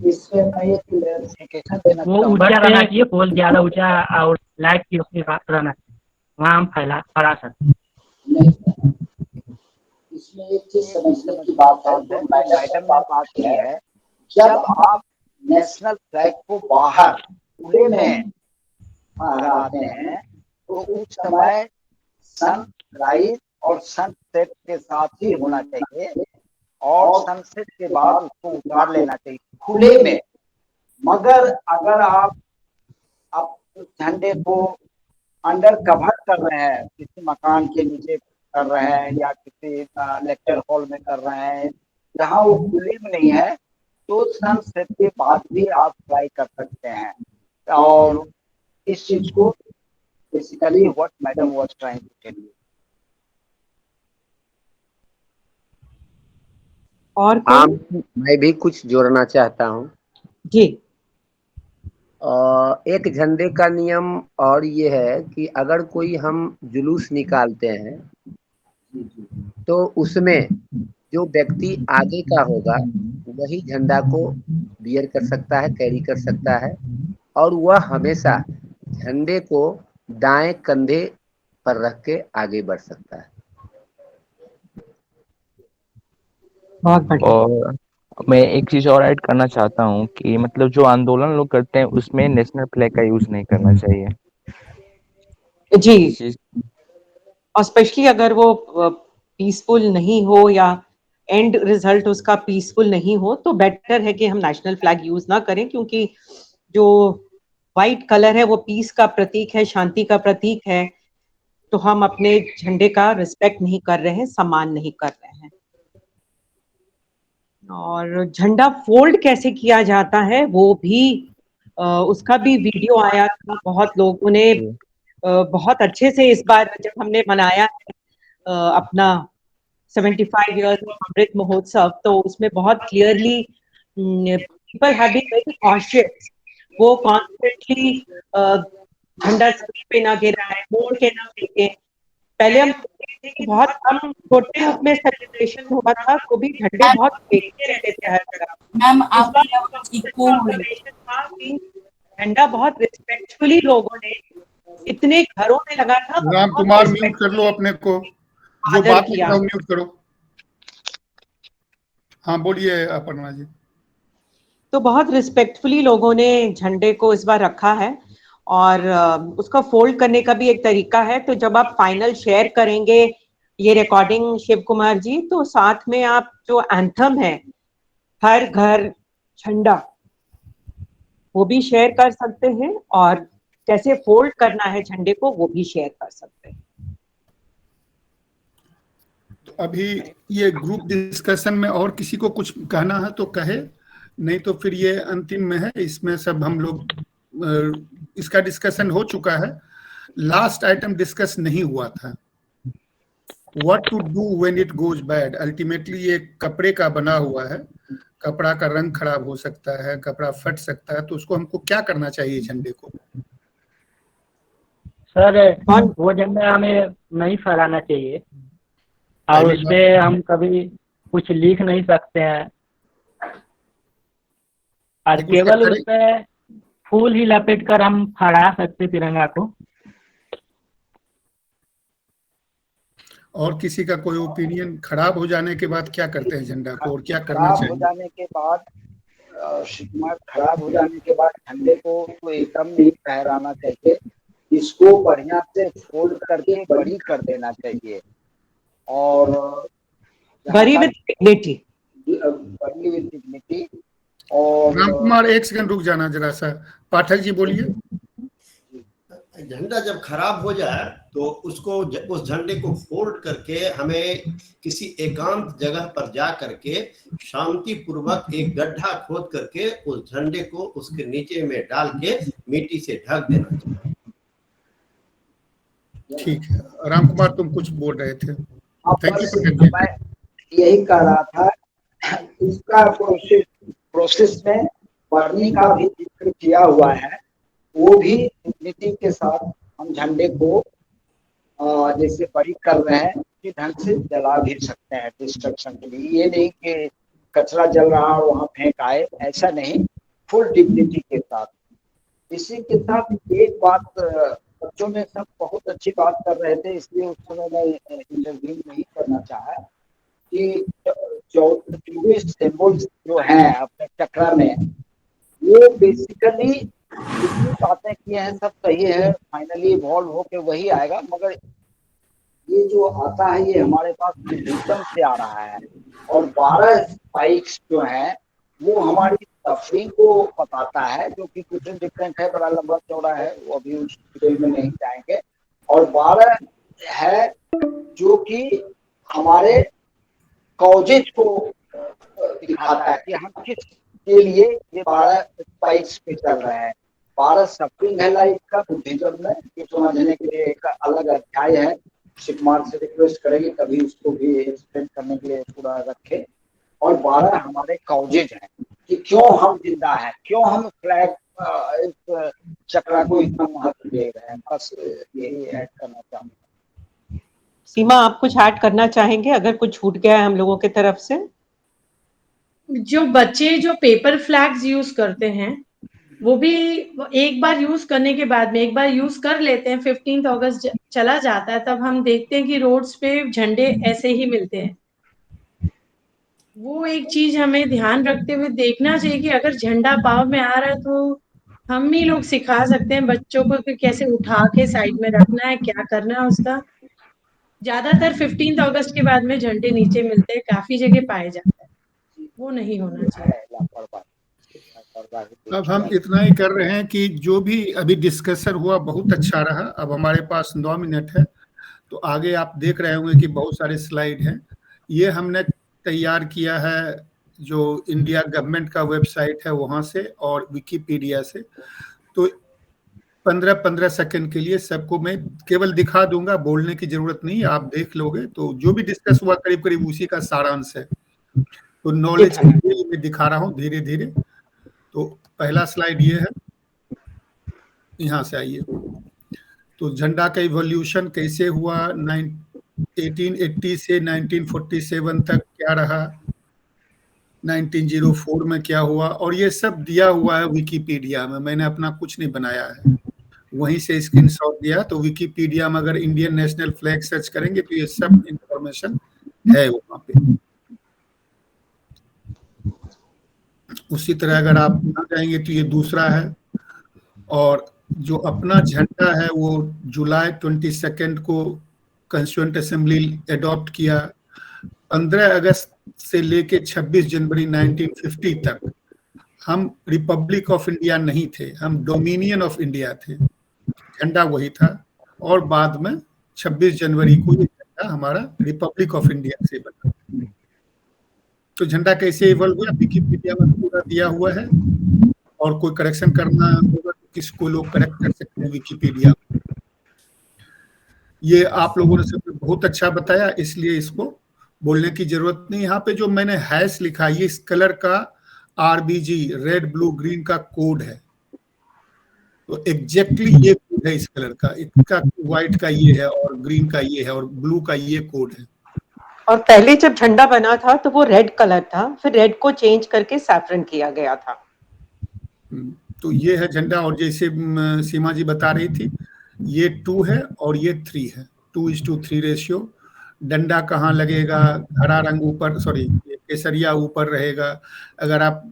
इससे मैं एक क्लेरिफिकेशन देना वो ऊंचा रहना चाहिए, पोल ज्यादा ऊंचा और लाइट की रोशनी रहना चाहिए, वहाँ हम फहरा सकते हैं। इसमें एक चीज समझने की बात है, जो मैडम ने बात की है, जब आप नेशनल फ्लैग को बाहर खुले में फहराते हैं तो उस समय सनराइज और सनसेट के साथ ही होना चाहिए और सनसेट के बाद उसको उतार लेना चाहिए खुले में। मगर अगर आप झंडे को अंडर कवर कर रहे हैं, किसी मकान के नीचे कर रहे हैं या किसी लेक्चर हॉल में कर रहे हैं जहाँ वो खुले में नहीं है, तो सनसेट के बाद भी आप फ्लाई कर सकते हैं। और इस चीज को basically what madam was trying to tell you. और मैं भी कुछ जोड़ना चाहता हूँ जी। एक झंडे का नियम और ये है कि अगर कोई हम जुलूस निकालते हैं तो उसमें जो व्यक्ति आगे का होगा वही झंडा को बियर कर सकता है, कैरी कर सकता है, और वह हमेशा झंडे को दाएं कंधे पर रख के आगे बढ़ सकता है। और मैं एक चीज और ऐड करना चाहता हूँ कि मतलब जो आंदोलन लोग करते हैं उसमें नेशनल फ्लैग का यूज नहीं करना चाहिए जी। और स्पेशली अगर वो पीसफुल नहीं हो या एंड रिजल्ट उसका पीसफुल नहीं हो तो बेटर है कि हम नेशनल फ्लैग यूज ना करें, क्योंकि जो व्हाइट कलर है वो पीस का प्रतीक है, शांति का प्रतीक है। तो हम अपने झंडे का रिस्पेक्ट नहीं कर रहे हैं, सम्मान नहीं कर रहे हैं। और झंडा फोल्ड कैसे किया जाता है वो भी उसका भी वीडियो आया था। बहुत लोगों ने बहुत अच्छे से इस बार जब हमने मनाया अपना 75 इयर्स अमृत महोत्सव, तो उसमें बहुत clearly people have been very conscious. वो कॉन्स्टेंटली झंडा जमीन पे ना गिराए, मोड़ के ना फेंके। पहले हम बहुत कम छोटे रूप में सेलिब्रेशन हुआ था तो भी झंडे बहुत फेंकते रहते थे हर जगह। मैम झंडा बहुत रिस्पेक्टफुली लोगों ने इतने घरों में लगा था। राम कुमार म्यूट कर लो अपने को, जो बात कर रहा हूं म्यूट करो। हाँ बोलिए अपर्णा जी। तो बहुत रिस्पेक्टफुली लोगों ने झंडे को इस बार रखा है और उसका फोल्ड करने का भी एक तरीका है। तो जब आप फाइनल शेयर करेंगे ये रिकॉर्डिंग शिव कुमार जी, तो साथ में आप जो एंथम है हर घर झंडा वो भी शेयर कर सकते हैं और कैसे फोल्ड करना है झंडे को वो भी शेयर कर सकते हैं। तो अभी ये ग्रुप डिस्कशन में और किसी को कुछ कहना है तो कहे, नहीं तो फिर ये अंतिम में है। इसमें सब हम लोग इसका डिस्कशन हो चुका है। लास्ट आइटम डिस्कस नहीं हुआ था, what to do when it goes bad. Ultimately ये कपड़े का बना हुआ है, कपड़ा का रंग खराब हो सकता है, कपड़ा फट सकता है, तो उसको हमको क्या करना चाहिए झंडे को। सर वो झंडा हमें नहीं फहराना चाहिए और उस पे हम कभी कुछ लिख नहीं सकते हैं और केवल उस पे फूल ही लपेट कर हम फहरा सकते तिरंगा को। और किसी का कोई ओपिनियन? खराब हो जाने के बाद क्या करते हैं झंडा को और क्या करना खराब चाहिए? हो जाने के बाद खराब हो जाने के बाद झंडे को तो एकदम नहीं फहराना चाहिए, इसको बढ़िया से फोल्ड करके बड़ी कर देना चाहिए और बड़ी विद डिग्निटी, बड़ी विद डिग्निटी। और राम कुमार एक सेकंड रुक जाना जरा सा, पाठक जी बोलिए। झंडा जब खराब हो जाए तो उसको उस झंडे को फोल्ड करके हमें किसी एकांत जगह पर जा करके शांति पूर्वक एक गड्ढा खोद करके उस झंडे को उसके नीचे में डाल के मिट्टी से ढक देना चाहिए। ठीक है, राम कुमार तुम कुछ बोल रहे थे। मैं यही कह रहा था, इसका प्रोसेस में पढ़ने का भी जिक्र किया हुआ है, वो भी नीति के साथ हम झंडे को जैसे बड़ी कर रहे हैं उसी ढंग से जला भी सकते हैं डिस्ट्रक्शन के लिए। ये नहीं कि कचरा जल रहा और वहां फेंक आए, ऐसा नहीं, फुल डिग्निटी के साथ। इसी के साथ एक बात, बच्चों में सब बहुत अच्छी बात कर रहे थे, इसलिए उस समय मैं इंटरव्यू नहीं करना चाहा कि 24 सिंबल्स जो हैं अपने चक्रा में, वो बेसिकली जितनी बातें किए हैं सब सही है, फाइनली इवॉल्व होके वही आएगा, मगर ये जो आता है ये हमारे पास सिस्टम से आ रहा है। और 12 स्पाइक्स जो हैं वो हमारी सफरिंग को बताता है, जो कि कुछ डिफरेंट है, बड़ा लंबा चौड़ा है, वो अभी उस डिटेल में नहीं जाएंगे। और 12 है जो कि हमारे कॉजेज को दिखाता है कि हम किस के लिए ये 12 स्पाइक्स पे चल रहे हैं। 12 सफरिंग है लाइफ का बुद्धिज्म में, ये समझने के लिए एक अलग अध्याय है। शिवकुमार से रिक्वेस्ट करेंगे कभी उसको भी एक्सप्लेन करने के लिए पूरा रखे। और 12 हमारे कॉजेज हैं कि क्यों हम जिंदा हैं, क्यों हम फ्लैग इस चक्रा को इतना महत्व दे रहे हैं। बस यही ऐड करना चाहूंगा। सीमा आप कुछ ऐड करना चाहेंगे अगर कुछ छूट गया है हम लोगों की तरफ से? जो बच्चे जो पेपर फ्लैग्स यूज करते हैं वो भी एक बार यूज करने के बाद में, एक बार यूज कर लेते हैं, 15 अगस्त चला जाता है, तब हम देखते हैं कि रोड्स पे झंडे ऐसे ही मिलते हैं। वो एक चीज हमें ध्यान रखते हुए देखना चाहिए कि अगर झंडा पाव में आ रहा है तो हम ही लोग सिखा सकते हैं बच्चों को कि कैसे उठा के साइड में रखना है, क्या करना है उसका। ज्यादातर 15 अगस्त के बाद में झंडे नीचे मिलते हैं, काफी जगह पाए जाते हैं, वो नहीं होना चाहिए। अब हम इतना ही कर रहे हैं कि जो भी अभी डिस्कशन हुआ बहुत अच्छा रहा। अब हमारे पास 9 मिनट है, तो आगे आप देख रहे होंगे कि बहुत सारे स्लाइड हैं। ये हमने तैयार किया है जो इंडिया गवर्नमेंट का वेबसाइट है वहाँ से और विकिपीडिया से। तो 15-15 सेकंड के लिए सबको मैं केवल दिखा दूंगा, बोलने की जरूरत नहीं, आप देख लोगे। तो जो भी डिस्कस हुआ करीब करीब उसी का सारांश है। तो नॉलेज के लिए मैं दिखा रहा हूँ धीरे धीरे। तो पहला स्लाइड ये है, यहाँ से आइए। तो झंडा का इवोल्यूशन कैसे हुआ, 1880 से 1947 तक क्या रहा, 1904 में क्या हुआ, और ये सब दिया हुआ है विकिपीडिया में। मैंने अपना कुछ नहीं बनाया है, वहीं से स्क्रीनशॉट दिया। तो विकिपीडिया में अगर इंडियन नेशनल फ्लैग सर्च करेंगे तो ये सब इंफॉर्मेशन है वहाँ पे। उसी तरह अगर आप यहाँ जाएंगे तो ये दूसरा है। और जो अपना झंडा है वो जुलाई 22 को कॉन्स्टिट्यूएंट असेंबली अडॉप्ट किया। 15 अगस्त से लेके 26 जनवरी 1950 तक हम रिपब्लिक ऑफ इंडिया नहीं थे, हम डोमिनियन ऑफ इंडिया थे। झंडा वही था और बाद में 26 जनवरी को ये झंडा हमारा रिपब्लिक ऑफ इंडिया से बना। तो झंडा कैसे इवॉल्व हुआ विकिपीडिया में पूरा दिया हुआ है, और कोई करेक्शन करना होगा तो किसको लोग करेक्ट कर सकते हैं विकिपीडिया। ये आप लोगों ने सब बहुत अच्छा बताया, इसलिए इसको बोलने की जरूरत नहीं। यहाँ पे जो मैंने हैश लिखा ये इस कलर का RBG रेड ब्लू ग्रीन का कोड है। तो एग्जैक्टली ये कोड है इस कलर का, इसका व्हाइट का ये है और ग्रीन का ये है और ब्लू का ये कोड है। और पहले जब झंडा बना था तो वो रेड कलर था, फिर रेड को चेंज करके सैफरन किया गया था। तो ये है झंडा। और जैसे सीमा जी बता रही थी, ये 2 है और ये 3 है, 2:3 रेशियो। डंडा कहाँ लगेगा, हरा रंग ऊपर, सॉरी केसरिया ऊपर रहेगा। अगर आप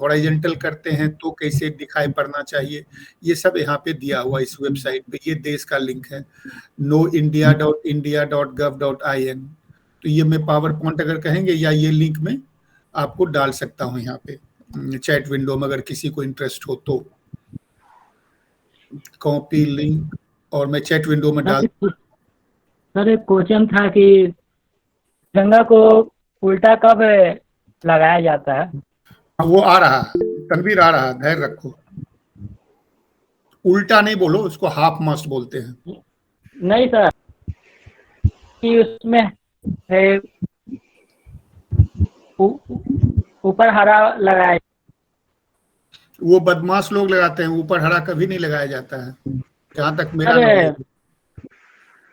हॉरिजॉन्टल करते हैं तो कैसे दिखाई पड़ना चाहिए, ये सब यहाँ पे दिया हुआ इस वेबसाइट पे। ये देश का लिंक है noindia.india.gov.in। तो ये मैं पावर पॉइंट अगर कहेंगे या ये लिंक में आपको डाल सकता हूँ यहाँ पे चैट विंडो में, अगर किसी को इंटरेस्ट हो तो। कॉपी लिंक और मैं चैट विंडो में डाल। सर एक क्वेश्चन था कि झंडा को उल्टा कब लगाया जाता है? वो आ रहा है, तनवीर आ रहा है, धैर्य रखो। उल्टा नहीं बोलो, उसको हाफ मास्ट बोलते हैं। नहीं सर, कि उसमें ऊपर हरा लगाया। वो बदमाश लोग लगाते हैं, ऊपर हरा कभी नहीं लगाया जाता है, जहाँ तक मेरा नॉलेज।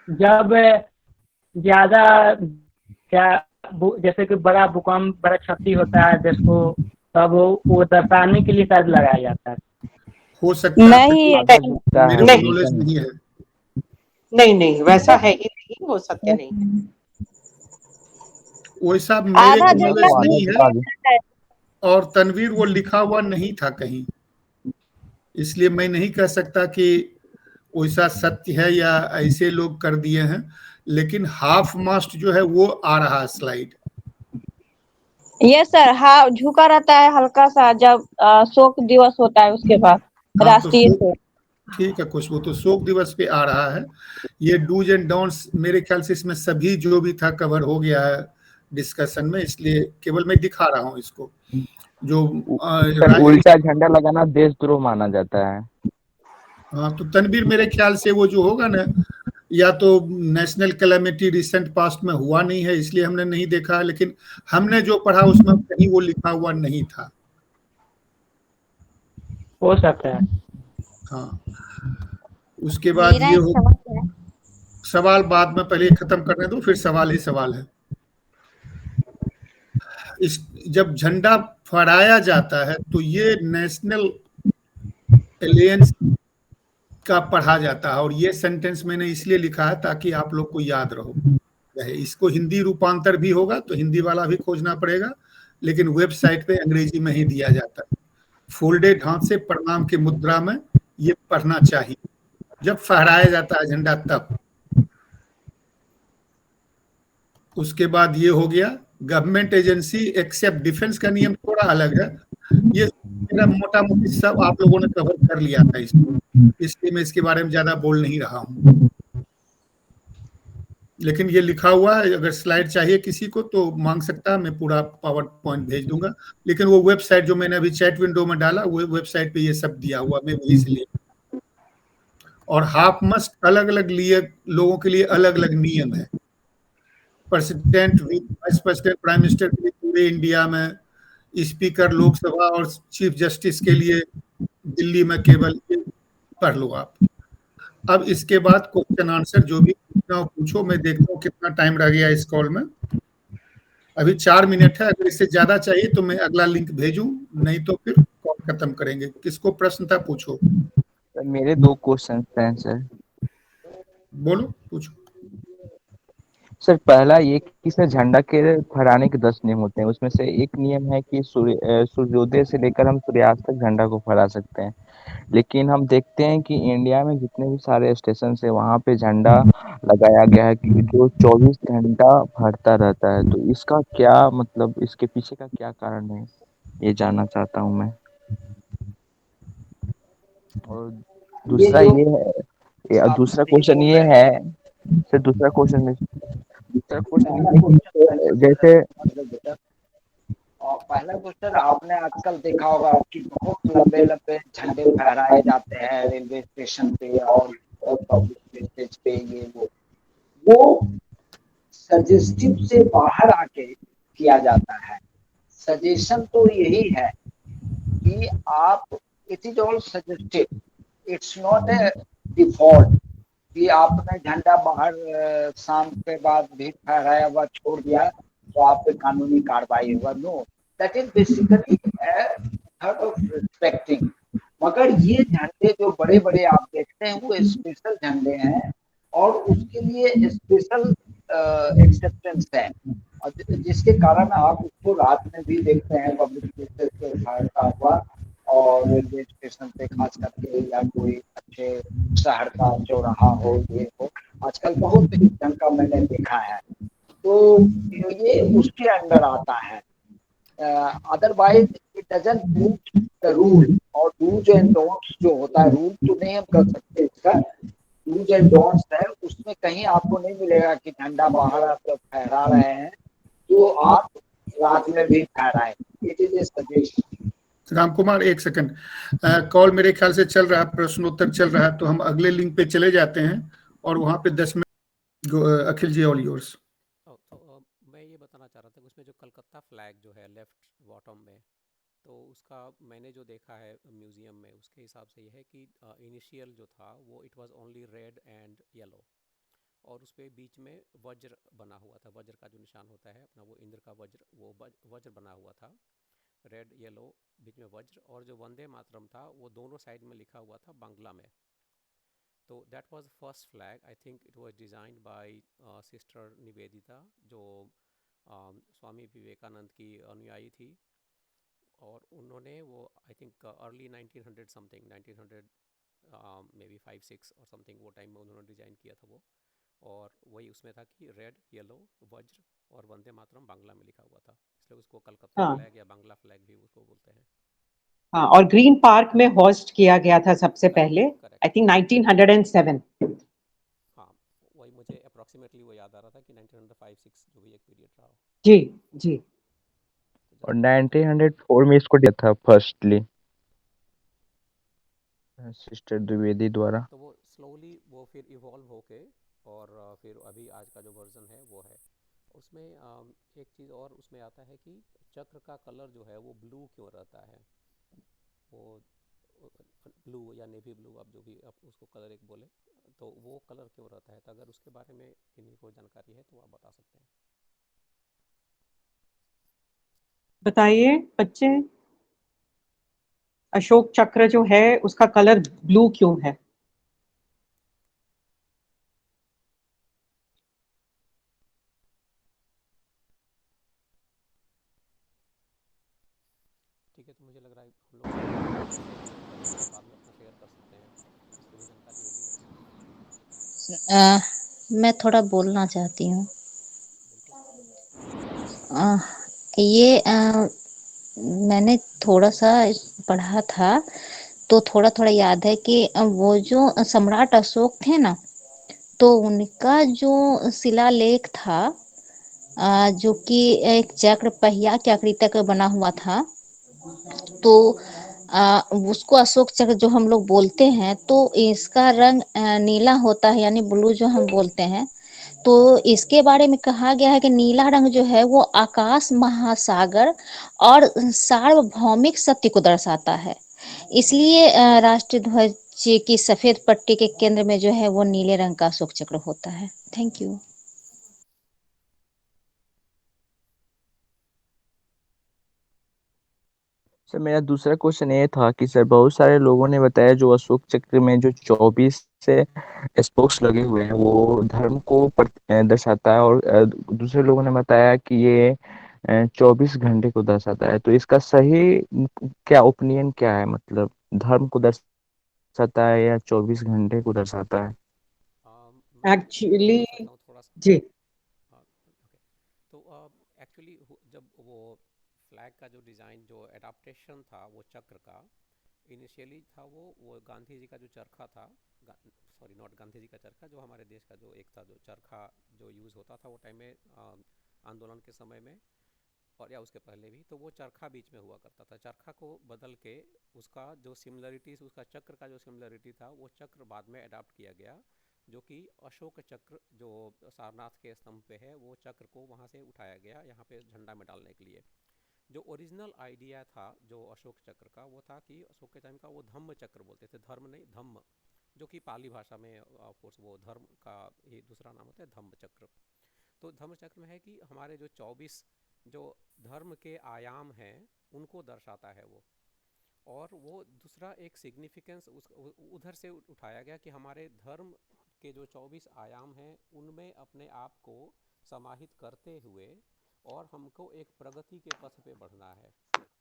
जब ज्यादा क्या जैसे कि बड़ा भूकंप, बड़ा क्षति होता है देश को, तब वो दर्शाने के लिए शायद लगाया जाता है। हो सकता है, मेरे को नॉलेज नहीं है। नहीं वैसा है ही नहीं, वो सत्य नहीं है। वैसा मेरे को नॉलेज नहीं है। और तनवीर वो लिखा हुआ नहीं था कहीं, इसलिए मैं नहीं कह सकता कि वैसा सत्य है या ऐसे लोग कर दिए हैं। लेकिन हाफ मास्ट जो है वो आ रहा है स्लाइड। ये सर हाँ झुका रहता है हल्का सा, जब शोक दिवस होता है उसके बाद राष्ट्रीय शोक। ठीक है खुशबू, तो शोक दिवस पे आ रहा है। ये डूज एंड डोंट्स मेरे ख्याल से इसमें सभी जो भी था कवर हो गया है डिस्कशन में, इसलिए केवल मैं दिखा रहा हूँ इसको। जो उल्टा झंडा लगाना देशद्रोह माना जाता है। हाँ, तो तनवीर मेरे ख्याल से वो जो होगा ना, या तो नेशनल कैलेमिटी रिसेंट पास्ट में हुआ नहीं है इसलिए हमने नहीं देखा, लेकिन हमने जो पढ़ा उसमें कहीं वो लिखा हुआ नहीं था। हो सकता है। हाँ, उसके बाद ये हो सवाल बाद में, पहले खत्म करने दो, फिर सवाल ही सवाल है। इस जब झंडा फहराया जाता है तो ये नेशनल एलियंस का पढ़ा जाता है। और ये सेंटेंस मैंने इसलिए लिखा है ताकि आप लोग को याद रहो। इसको हिंदी रूपांतर भी होगा तो हिंदी वाला भी खोजना पड़ेगा, लेकिन वेबसाइट पे अंग्रेजी में ही दिया जाता है। फोल्डेड हाथ से प्रणाम की मुद्रा में ये पढ़ना चाहिए जब फहराया जाता है झंडा तब। उसके बाद ये हो गया गवर्नमेंट एजेंसी एक्सेप्ट डिफेंस का नियम थोड़ा अलग है। ये मेरा मोटा मोटी सब आप लोगों ने कवर कर लिया था इसको, इसलिए मैं इसके बारे में ज्यादा बोल नहीं रहा हूँ। लेकिन ये लिखा हुआ है, अगर स्लाइड चाहिए किसी को तो मांग सकता है, मैं पूरा पावर पॉइंट भेज दूंगा। लेकिन वो वेबसाइट जो मैंने अभी चैट विंडो में डाला, वो वेबसाइट पे ये सब दिया हुआ, मैं वही से लिया। और हाफ मस्ट अलग अलग लिए लोगों के लिए अलग अलग नियम है। President, vice president, prime minister के लिए पूरे इंडिया में, स्पीकर लोकसभा और चीफ जस्टिस के लिए दिल्ली में केवल। पढ़ लो आप। अब इसके बाद क्वेश्चन आंसर जो भी पूछना हो पूछो। मैं देखता हूँ कितना टाइम रह गया इस कॉल में। अभी 4 मिनट है, अगर इससे ज्यादा चाहिए तो मैं अगला लिंक भेजूं, नहीं तो फिर कॉल खत्म करेंगे। किसको प्रश्न था पूछो। मेरे 2 क्वेश्चन हैं सर। बोलो, पूछो। सर पहला ये कि सर झंडा के फहराने के 10 नियम होते हैं, उसमें से एक नियम है कि सूर्योदय से लेकर हम सूर्यास्त तक झंडा को फहरा सकते हैं। लेकिन हम देखते हैं कि इंडिया में जितने भी सारे स्टेशन है वहाँ पे झंडा लगाया गया है कि जो 24 घंटा फहरता रहता है। तो इसका क्या मतलब, इसके पीछे का क्या कारण है, ये जानना चाहता हूँ मैं। और दूसरा ये है, दूसरा क्वेश्चन ये है सर, दूसरा क्वेश्चन जैसे पहला क्वेश्चन आपने आजकल देखा होगा कि बहुत लंबे लंबे झंडे फहराए जाते हैं रेलवे स्टेशन पे और पब्लिक स्टेज पे। ये वो सजेस्टिव से बाहर आके किया जाता है। सजेशन तो यही है कि आप, it is all suggestive, it's not a default कि आपने झंडा बाहर शाम के बाद भी फहराया हुआ छोड़ दिया तो आप पे कानूनी कार्रवाई होगा। No, that is basically third of respecting. मगर ये झंडे जो बड़े बड़े आप देखते हैं वो स्पेशल झंडे हैं और उसके लिए स्पेशल एक्सेप्टेंस है, और जिसके कारण आप उसको रात में भी देखते हैं पब्लिक प्लेसेस पे फहरता हुआ, और रेलवे स्टेशन पे खास करके, या कोई अच्छे शहर का चौराहा हो, ये हो, आजकल बहुत इस ढंग का मैंने देखा है। तो ये उसके अंदर आता है। Otherwise it doesn't meet the rule, और डूज एंड डोंट्स जो होता है, रूल तो नहीं हम कर सकते इसका, डूज एंड डोंट्स है, उसमें कहीं आपको नहीं मिलेगा कि झंडा बाहर आप जब फहरा रहे हैं तो आप रात में भी फहराएं। It is a suggestion. Ram Kumar, एक सेकंड, कॉल मेरे ख्याल से चल रहा है, प्रश्नोत्तर चल रहा है, तो हम अगले लिंक पे चले जाते हैं और वहां पे 10 मिनट। अखिल जी, ऑल योर्स। मैं ये बताना चाह रहा था कि उसमें जो कलकत्ता फ्लैग जो है लेफ्ट बॉटम में, तो उसका मैंने जो देखा है म्यूज़ियम में, उसके हिसाब से ये है कि इनिशियल जो था वो it was only red and yellow, और उस पर बीच में वज्र बना हुआ था, वज्र का जो निशान होता है अपना, वो इंद्र का वज्र, वो वज्र बना हुआ था, रेड येलो बीच में वज्र, और जो वंदे मातरम था वो दोनों साइड में लिखा हुआ था बांग्ला में। तो that was first flag. I think it was designed by sister Nivedita, जो स्वामी विवेकानंद की अनुयायी थी, और उन्होंने वो I think early 1900 something, 1900 maybe 5-6 और समथिंग, वो टाइम में उन्होंने डिज़ाइन किया था वो, और वही उसमें था कि रेड येलो वज्र और वंदे मातरम बांग्ला में लिखा हुआ था, इसलिए उसको कलकत्ता फ्लैग या बांग्ला फ्लैग भी उसको बोलते हैं। हाँ, और ग्रीन पार्क में होस्ट किया गया था सबसे पहले, आई थिंक 1907। हाँ, वही मुझे अप्रोक्सीमेटली वो याद आ रहा था कि 1905-6 जो भी एक पीरियड रहा। जी जी। और 1904 में इसको दिया था फर्स्टली सिस्टर द्विवेदी द्वारा। तो वो स्लोली वो फिर इवॉल्व होके, और फिर अभी आज का जो वर्जन है वो है। उसमें एक चीज़ और उसमें आता है कि चक्र का कलर जो है वो ब्लू क्यों रहता है, वो ब्लू या नेवी ब्लू, आप जो भी आप उसको कलर एक बोले, तो वो कलर क्यों रहता है, तो अगर उसके बारे में किन्हीं को जानकारी है तो आप बता सकते हैं। बताइए बच्चे, अशोक चक्र जो है उसका कलर ब्लू क्यों है? ठीक है, तो मुझे लग रहा है हम लोग बाद में अपना शेयर कर सकते हैं, जिसको भी जानकारी होगी वो। मैं थोड़ा बोलना चाहती हूँ। ये मैंने थोड़ा सा पढ़ा था तो थोड़ा थोड़ा याद है कि वो जो सम्राट अशोक थे ना, तो उनका जो शिलालेख था, जो कि एक चक्र पहिया की आकृति का बना हुआ था, तो उसको अशोक चक्र जो हम लोग बोलते हैं, तो इसका रंग नीला होता है, यानी ब्लू जो हम बोलते हैं। तो इसके बारे में कहा गया है कि नीला रंग जो है वो आकाश, महासागर और सार्वभौमिक सत्य को दर्शाता है। इसलिए राष्ट्रीय ध्वज की सफेद पट्टी के केंद्र में जो है वो नीले रंग का अशोक चक्र होता है। Thank you. सर, मेरा दूसरा क्वेश्चन ये था कि सर बहुत सारे लोगों ने बताया जो अशोक चक्र में जो 24 से स्पोक्स लगे हुए हैं वो धर्म को दर्शाता है, और दूसरे लोगों ने बताया कि ये 24 घंटे को दर्शाता है। तो इसका सही क्या ओपिनियन क्या है, मतलब धर्म को दर्शाता है या 24 घंटे को दर्शाता है? एक्चुअली थोड़ा सा जी, तो एक्चुअली जब वो फ्लैग का जो डिज़ाइन, जो एडाप्टेशन था वो चक्र का, इनिशियली था वो गांधी जी का जो चरखा था, सॉरी नॉट गांधी जी का चरखा, जो हमारे देश का जो एक था जो चरखा जो यूज़ होता था वो टाइम में आंदोलन के समय में, और या उसके पहले भी, तो वो चरखा बीच में हुआ करता था। चरखा को बदल के उसका जो सिमिलरिटीज, उसका चक्र का जो सिमिलरिटी था वो चक्र बाद में अडाप्ट किया गया, जो कि अशोक चक्र जो सारनाथ के स्तंभ पे है, वो चक्र को वहाँ से उठाया गया यहाँ पे झंडा में डालने के लिए। जो ओरिजिनल आइडिया था जो अशोक चक्र का, वो था कि अशोक के टाइम का वो धम्म चक्र बोलते थे, धर्म नहीं धम्म, जो कि पाली भाषा में ऑफ कोर्स वो धर्म का ही दूसरा नाम होता है धम्मचक्र। तो धम्मचक्र में है कि हमारे जो 24 जो धर्म के आयाम हैं उनको दर्शाता है वो। और वो दूसरा एक सिग्निफिकेंस उधर से उठाया गया कि हमारे धर्म के जो 24 आयाम हैं उनमें अपने आप को समाहित करते हुए और हमको एक प्रगति के पथ पे बढ़ना है।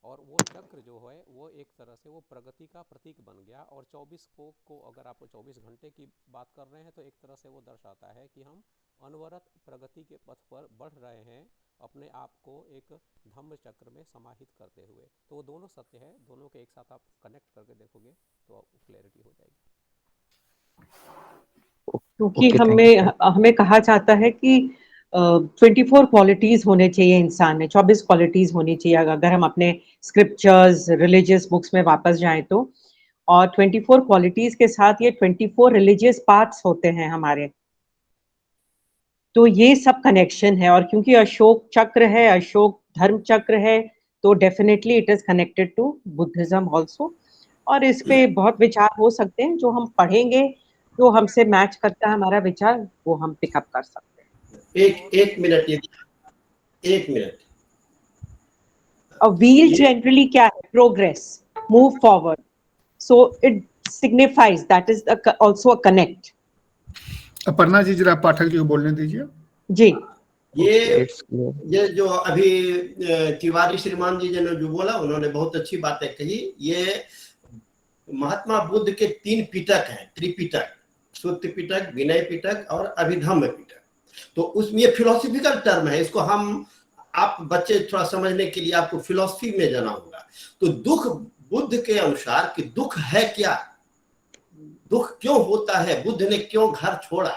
और वो चक्र जो है वो एक तरह से वो प्रगति का प्रतीक बन गया। और 24 को अगर आप 24 घंटे की बात कर रहे हैं तो एक तरह से वो दर्शाता है कि हम अनवरत प्रगति के पथ पर बढ़ रहे हैं अपने आप को एक धम्म चक्र में समाहित करते हुए। तो वो दोनों सत्य है, दोनों के एक साथ आप कनेक्ट करके देखोगे तो क्लैरिटी हो जाएगी। क्योंकि हमें कहा जाता है कि 24 क्वालिटीज होने चाहिए इंसान में, 24 क्वालिटीज होनी चाहिए अगर हम अपने स्क्रिप्चर्स रिलीजियस बुक्स में वापस जाएं तो। और 24 क्वालिटीज के साथ ये 24 रिलीजियस पाथ्स होते हैं हमारे। तो ये सब कनेक्शन है। और क्योंकि अशोक चक्र है, अशोक धर्म चक्र है, तो definitely it is connected to Buddhism also. और इस पे बहुत विचार हो सकते हैं, जो हम पढ़ेंगे जो हमसे मैच करता है हमारा विचार वो हम पिकअप कर सकते हैं। एक मिनट। A wheel generally क्या है? Progress, move forward. So it signifies that is also a connect. Aparna ji जरा पाठक जी को बोलने दीजिए। जी। ये जो अभी तिवारी श्रीमान जी ने जो बोला उन्होंने बहुत अच्छी बातें कही। ये महात्मा बुद्ध के 3 पिटक हैं, त्रिपिटक, सुत्त पिटक, विनय पिटक और अभिधम्म पिटक। तो उसमें ये फिलोसफिकल टर्म है, इसको हम आप बच्चे थोड़ा समझने के लिए आपको फिलोसफी में जाना होगा। तो दुख बुद्ध के अनुसार कि दुख है क्या, दुख क्यों होता है, बुद्ध ने क्यों घर छोड़ा,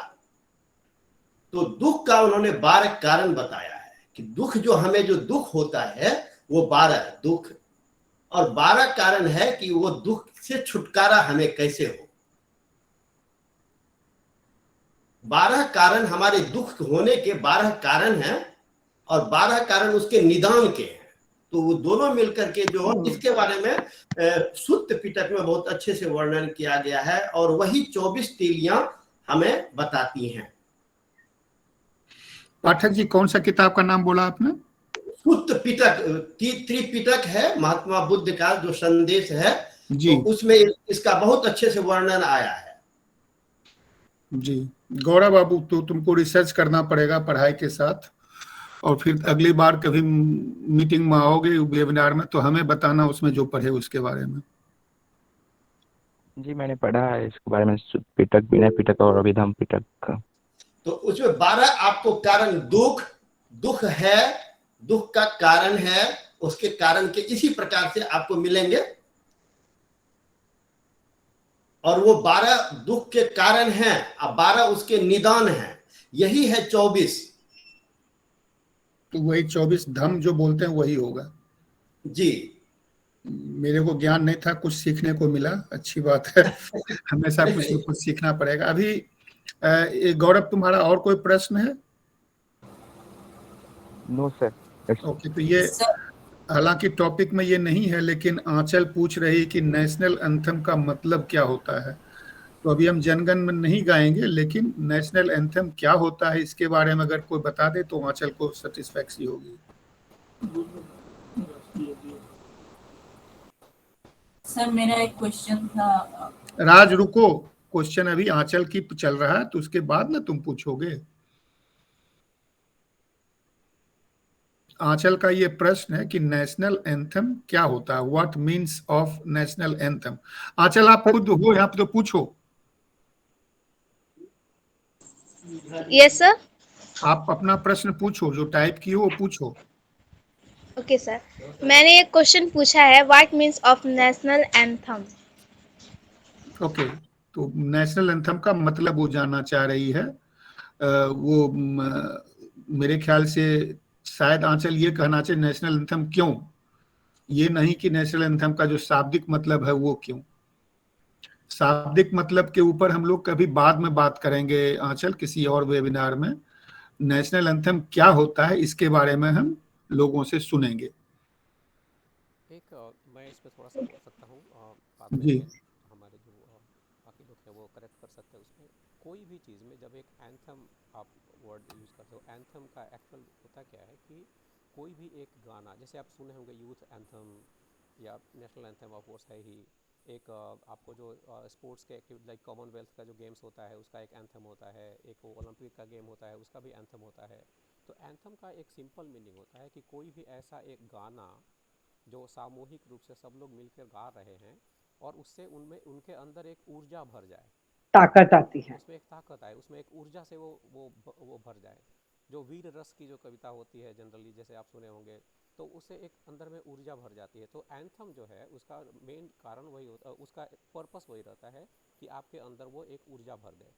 तो दुख का उन्होंने 12 कारण बताया है कि दुख जो हमें जो दुख होता है वो 12 दुख और 12 कारण है कि वो दुख से छुटकारा हमें कैसे हो। 12 कारण हमारे दुख होने के 12 कारण हैं और 12 कारण उसके निदान के हैं। तो वो दोनों मिलकर के जो इसके बारे में सुत्त पिटक में बहुत अच्छे से वर्णन किया गया है और वही 24 तीलियां हमें बताती हैं। पाठक जी कौन सा किताब का नाम बोला आपने? सुत्त पिटक, त्रिपिटक है महात्मा बुद्ध का जो संदेश है जी। तो उसमें इसका बहुत अच्छे से वर्णन आया है। जी गौरव बाबू, तो तुमको रिसर्च करना पड़ेगा पढ़ाई के साथ और फिर अगली बार कभी मीटिंग में आओगे वेबिनार में तो हमें बताना उसमें जो पढ़े उसके बारे में। जी मैंने पढ़ा है इसके बारे में, सुत्त पिटक, विनय पिटक और अभिधम्म पिटक का। तो उसमें 12 आपको कारण, दुख है, दुख का कारण है, उसके कारण के इसी प्रकार से आपको मिलेंगे और वो 12 दुख के कारण हैं और 12 उसके निदान हैं, यही है 24। तो वही 24 धम्म जो बोलते हैं वही होगा। जी मेरे को ज्ञान नहीं था, कुछ सीखने को मिला, अच्छी बात है। हमेशा कुछ न कुछ सीखना पड़ेगा। अभी गौरव तुम्हारा और कोई प्रश्न है? No sir. ओके, तो ये हालांकि टॉपिक में ये नहीं है लेकिन आंचल पूछ रही कि नेशनल एंथम का मतलब क्या होता है। तो अभी हम जनगण में नहीं गाएंगे लेकिन नेशनल एंथम क्या होता है इसके बारे में अगर कोई बता दे तो आंचल को सेटिस्फैक्सी होगी। सर मेरा एक क्वेश्चन था। राज रुको, क्वेश्चन अभी आंचल की चल रहा है तो उसके बाद ना तुम पूछोगे। आंचल का ये प्रश्न है कि नेशनल एंथम क्या होता है, what means of national anthem. Aanchal आप खुद हो यहाँ पे तो पूछो। Yes sir. आप अपना प्रश्न पूछो, जो टाइप की हो वो पूछो। ओके सर, मैंने एक क्वेश्चन पूछा है, what means of national anthem. Okay, तो नेशनल एंथम का मतलब वो जानना चाह रही है। वो मेरे ख्याल से शायद आंचल ये कहना चाहिए नेशनल एंथम क्यों, ये नहीं कि नेशनल एंथम का जो शाब्दिक मतलब है वो क्यों। शाब्दिक मतलब के ऊपर हम लोग कभी बाद में बात करेंगे आंचल, किसी और वेबिनार में। नेशनल एंथम क्या होता है इसके बारे में हम लोगों से सुनेंगे। मैं इस पे थोड़ा सा बोल सकता हूँ, जी हमारे जो बाकी लोग हैं वो करेक्ट जब एक एंथम आप वर्ड यूज़ करते हो, एंथम का एक्चुअल होता क्या है कि कोई भी एक गाना, जैसे आप सुने होंगे यूथ एंथम या नेशनल एंथम ऑफ कोर्स है ही, एक आपको जो स्पोर्ट्स के एक्टिविटी लाइक कॉमनवेल्थ का जो गेम्स होता है उसका एक एंथम होता है, एक ओलंपिक का गेम होता है उसका भी एंथम होता है। तो एंथम का एक सिंपल मीनिंग होता है कि कोई भी ऐसा एक गाना जो सामूहिक रूप से सब लोग मिलकर गा रहे हैं और उससे उनमें उनके अंदर एक ऊर्जा भर जाए, ताकत आती है, उसमें एक ताकत आए, उसमें एक ऊर्जा से वो भर जाए। जो वीर रस की जो कविता होती है जनरली, जैसे आप सुने होंगे, तो उससे एक अंदर में ऊर्जा भर जाती है। तो एंथम जो है उसका मेन कारण वही होता है, उसका पर्पस वही रहता है कि आपके अंदर वो एक ऊर्जा भर दे।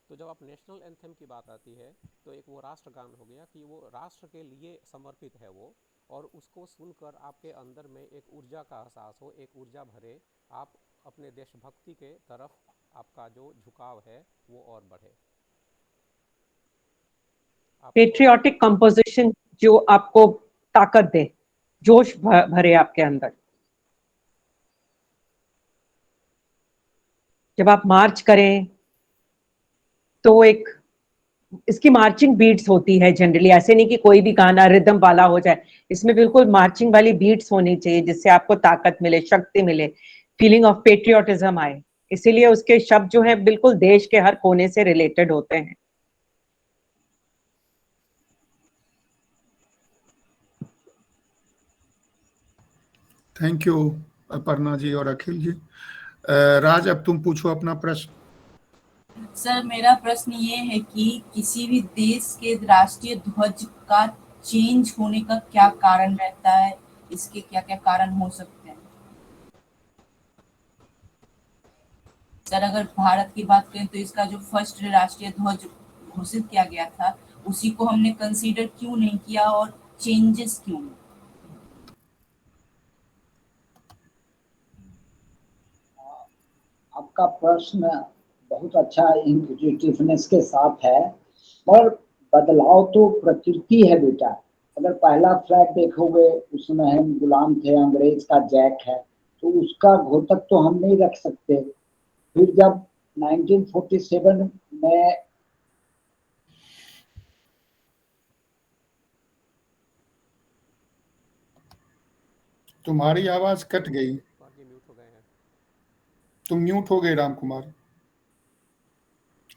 तो जब आप नेशनल एंथम की बात आती है तो एक वो राष्ट्रगान हो गया कि वो राष्ट्र के लिए समर्पित है वो, और उसको सुनकर आपके अंदर में एक ऊर्जा का एहसास हो, एक ऊर्जा भरे, आप अपने देशभक्ति के तरफ आपका जो झुकाव है वो और बढ़े। पेट्रियाटिक कंपोजिशन जो आपको ताकत दे, जोश भरे आपके अंदर। जब आप मार्च करें तो एक इसकी मार्चिंग बीट्स होती है जनरली, ऐसे नहीं कि कोई भी गाना रिदम वाला हो जाए, इसमें बिल्कुल मार्चिंग वाली बीट्स होनी चाहिए जिससे आपको ताकत मिले, शक्ति मिले, फीलिंग ऑफ पेट्रियोटिज्म आए। इसीलिए उसके शब्द जो हैं बिल्कुल देश के हर कोने से रिलेटेड होते हैं। थैंक यू अपर्णा जी और अखिल जी। राज, अब तुम पूछो अपना प्रश्न। सर, मेरा प्रश्न ये है कि किसी भी देश के राष्ट्रीय ध्वज का चेंज होने का क्या कारण रहता है, इसके क्या क्या कारण हो सकते हैं? सर, अगर भारत की बात करें तो इसका जो फर्स्ट राष्ट्रीय ध्वज घोषित किया गया था उसी को हमने कंसीडर क्यों नहीं किया और चेंजेस क्यों? आपका प्रश्न बहुत अच्छा इंक्विजिटिवनेस के साथ है, और बदलाव तो प्रकृति है बेटा। अगर पहला फ्लैग देखोगे उसमें हम गुलाम थे, अंग्रेज का जैक है, तो उसका घोतक तो हम नहीं रख सकते। फिर जब 1947 में तुम्हारी आवाज कट गई, म्यूट हो गए हैं। तुम म्यूट हो गए राम कुमार,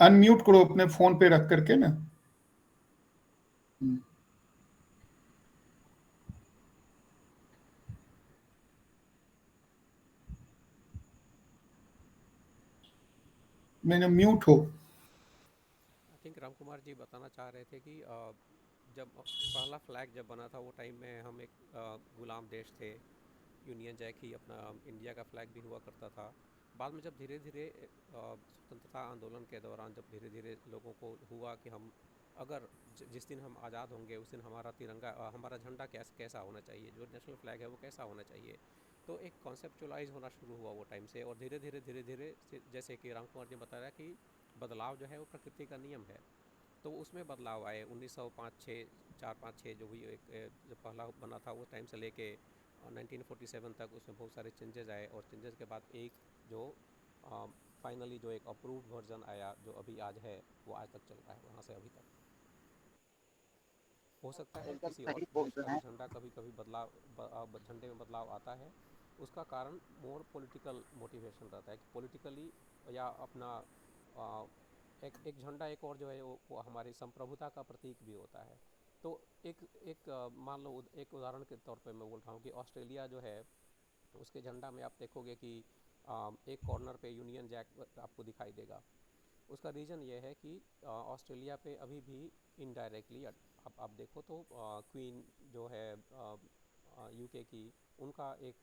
अनम्यूट करो अपने फोन पे रख करके ना। मैंने म्यूट हो। आई थिंक राम कुमार जी बताना चाह रहे थे कि जब पहला फ्लैग जब बना था वो टाइम में हम एक गुलाम देश थे, यूनियन जैक ही अपना इंडिया का फ्लैग भी हुआ करता था। बाद में जब धीरे धीरे स्वतंत्रता आंदोलन के दौरान जब धीरे धीरे लोगों को हुआ कि हम अगर जिस दिन हम आज़ाद होंगे उस दिन हमारा तिरंगा, हमारा झंडा कैसा होना चाहिए, जो नेशनल फ्लैग है वो कैसा होना चाहिए, तो एक कॉन्सेप्चुअलाइज होना शुरू हुआ वो टाइम से। और धीरे धीरे जैसे कि राम कुमार जी बताया कि बदलाव जो है वो प्रकृति का नियम है, तो उसमें बदलाव आए 1905-6 जो भी एक जब पहला बना था वो टाइम से लेके 1947 तक उसमें बहुत सारे चेंजेस आए, और चेंजेस के बाद एक जो फाइनली जो एक अप्रूव्ड वर्जन आया जो अभी आज है वो आज तक चल रहा है, वहाँ से अभी तक। हो सकता है किसी और देश का भी झंडा कभी कभी झंडे में बदलाव आता है, उसका कारण मोर पॉलिटिकल मोटिवेशन रहता है कि पॉलिटिकली या अपना एक झंडा एक और जो है वो हमारी संप्रभुता का प्रतीक भी होता है। तो एक मान लो एक उदाहरण के तौर पे मैं बोल रहा हूँ कि ऑस्ट्रेलिया जो है उसके झंडा में आप देखोगे कि एक कॉर्नर पे यूनियन जैक आपको दिखाई देगा। उसका रीज़न ये है कि ऑस्ट्रेलिया पे अभी भी इनडायरेक्टली आप देखो तो क्वीन जो है यूके की, उनका एक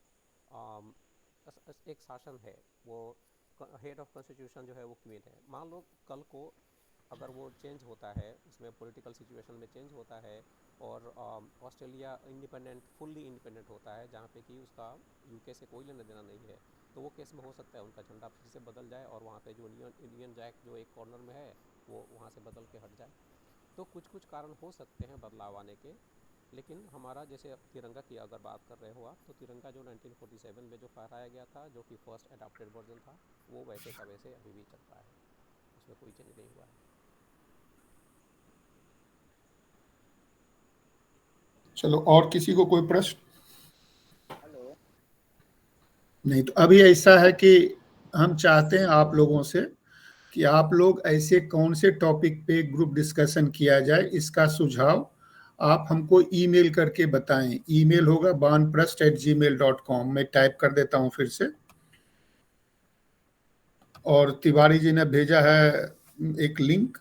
शासन है, वो हेड ऑफ कॉन्स्टिट्यूशन जो है वो क्वीन है। मान लो कल को अगर वो चेंज होता है, उसमें पॉलिटिकल सिचुएशन में चेंज होता है और ऑस्ट्रेलिया फुल्ली इंडिपेंडेंट होता है जहाँ पे कि उसका यूके से कोई लेना देना नहीं है, तो वो केस में हो सकता है उनका झंडा फिर से बदल जाए और वहाँ पे जो यूनियन जैक जो एक कॉर्नर में है वो वहाँ से बदल के हट जाए। तो कुछ कारण हो सकते हैं बदलाव आने के, लेकिन हमारा जैसे अब तिरंगा की अगर बात कर रहे हो आप, तो तिरंगा जो 1947 में जो फहराया गया था जो कि फर्स्ट एडाप्टेड वर्जन था वो वैसे का वैसे अभी भी चल रहा है, उसमें कोई चेंज नहीं हुआ है। चलो, और किसी को कोई प्रश्न? नहीं, तो अभी ऐसा है कि हम चाहते हैं आप लोगों से कि आप लोग ऐसे कौन से टॉपिक पे ग्रुप डिस्कशन किया जाए, इसका सुझाव आप हमको ईमेल करके बताएं। ईमेल होगा banprast@gmail.com। मैं टाइप कर देता हूं फिर से, और तिवारी जी ने भेजा है एक लिंक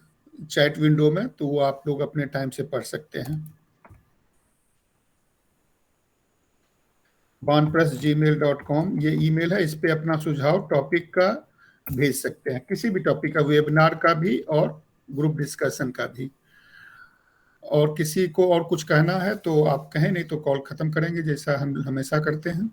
चैट विंडो में, तो वो आप लोग अपने टाइम से पढ़ सकते हैं। banprast@gmail.com ये ईमेल है, इस पे अपना सुझाव टॉपिक का भेज सकते हैं, किसी भी टॉपिक का, वेबिनार का भी और ग्रुप डिस्कशन का भी। और किसी को और कुछ कहना है तो आप कहें, नहीं तो कॉल खत्म करेंगे जैसा हम हमेशा करते हैं।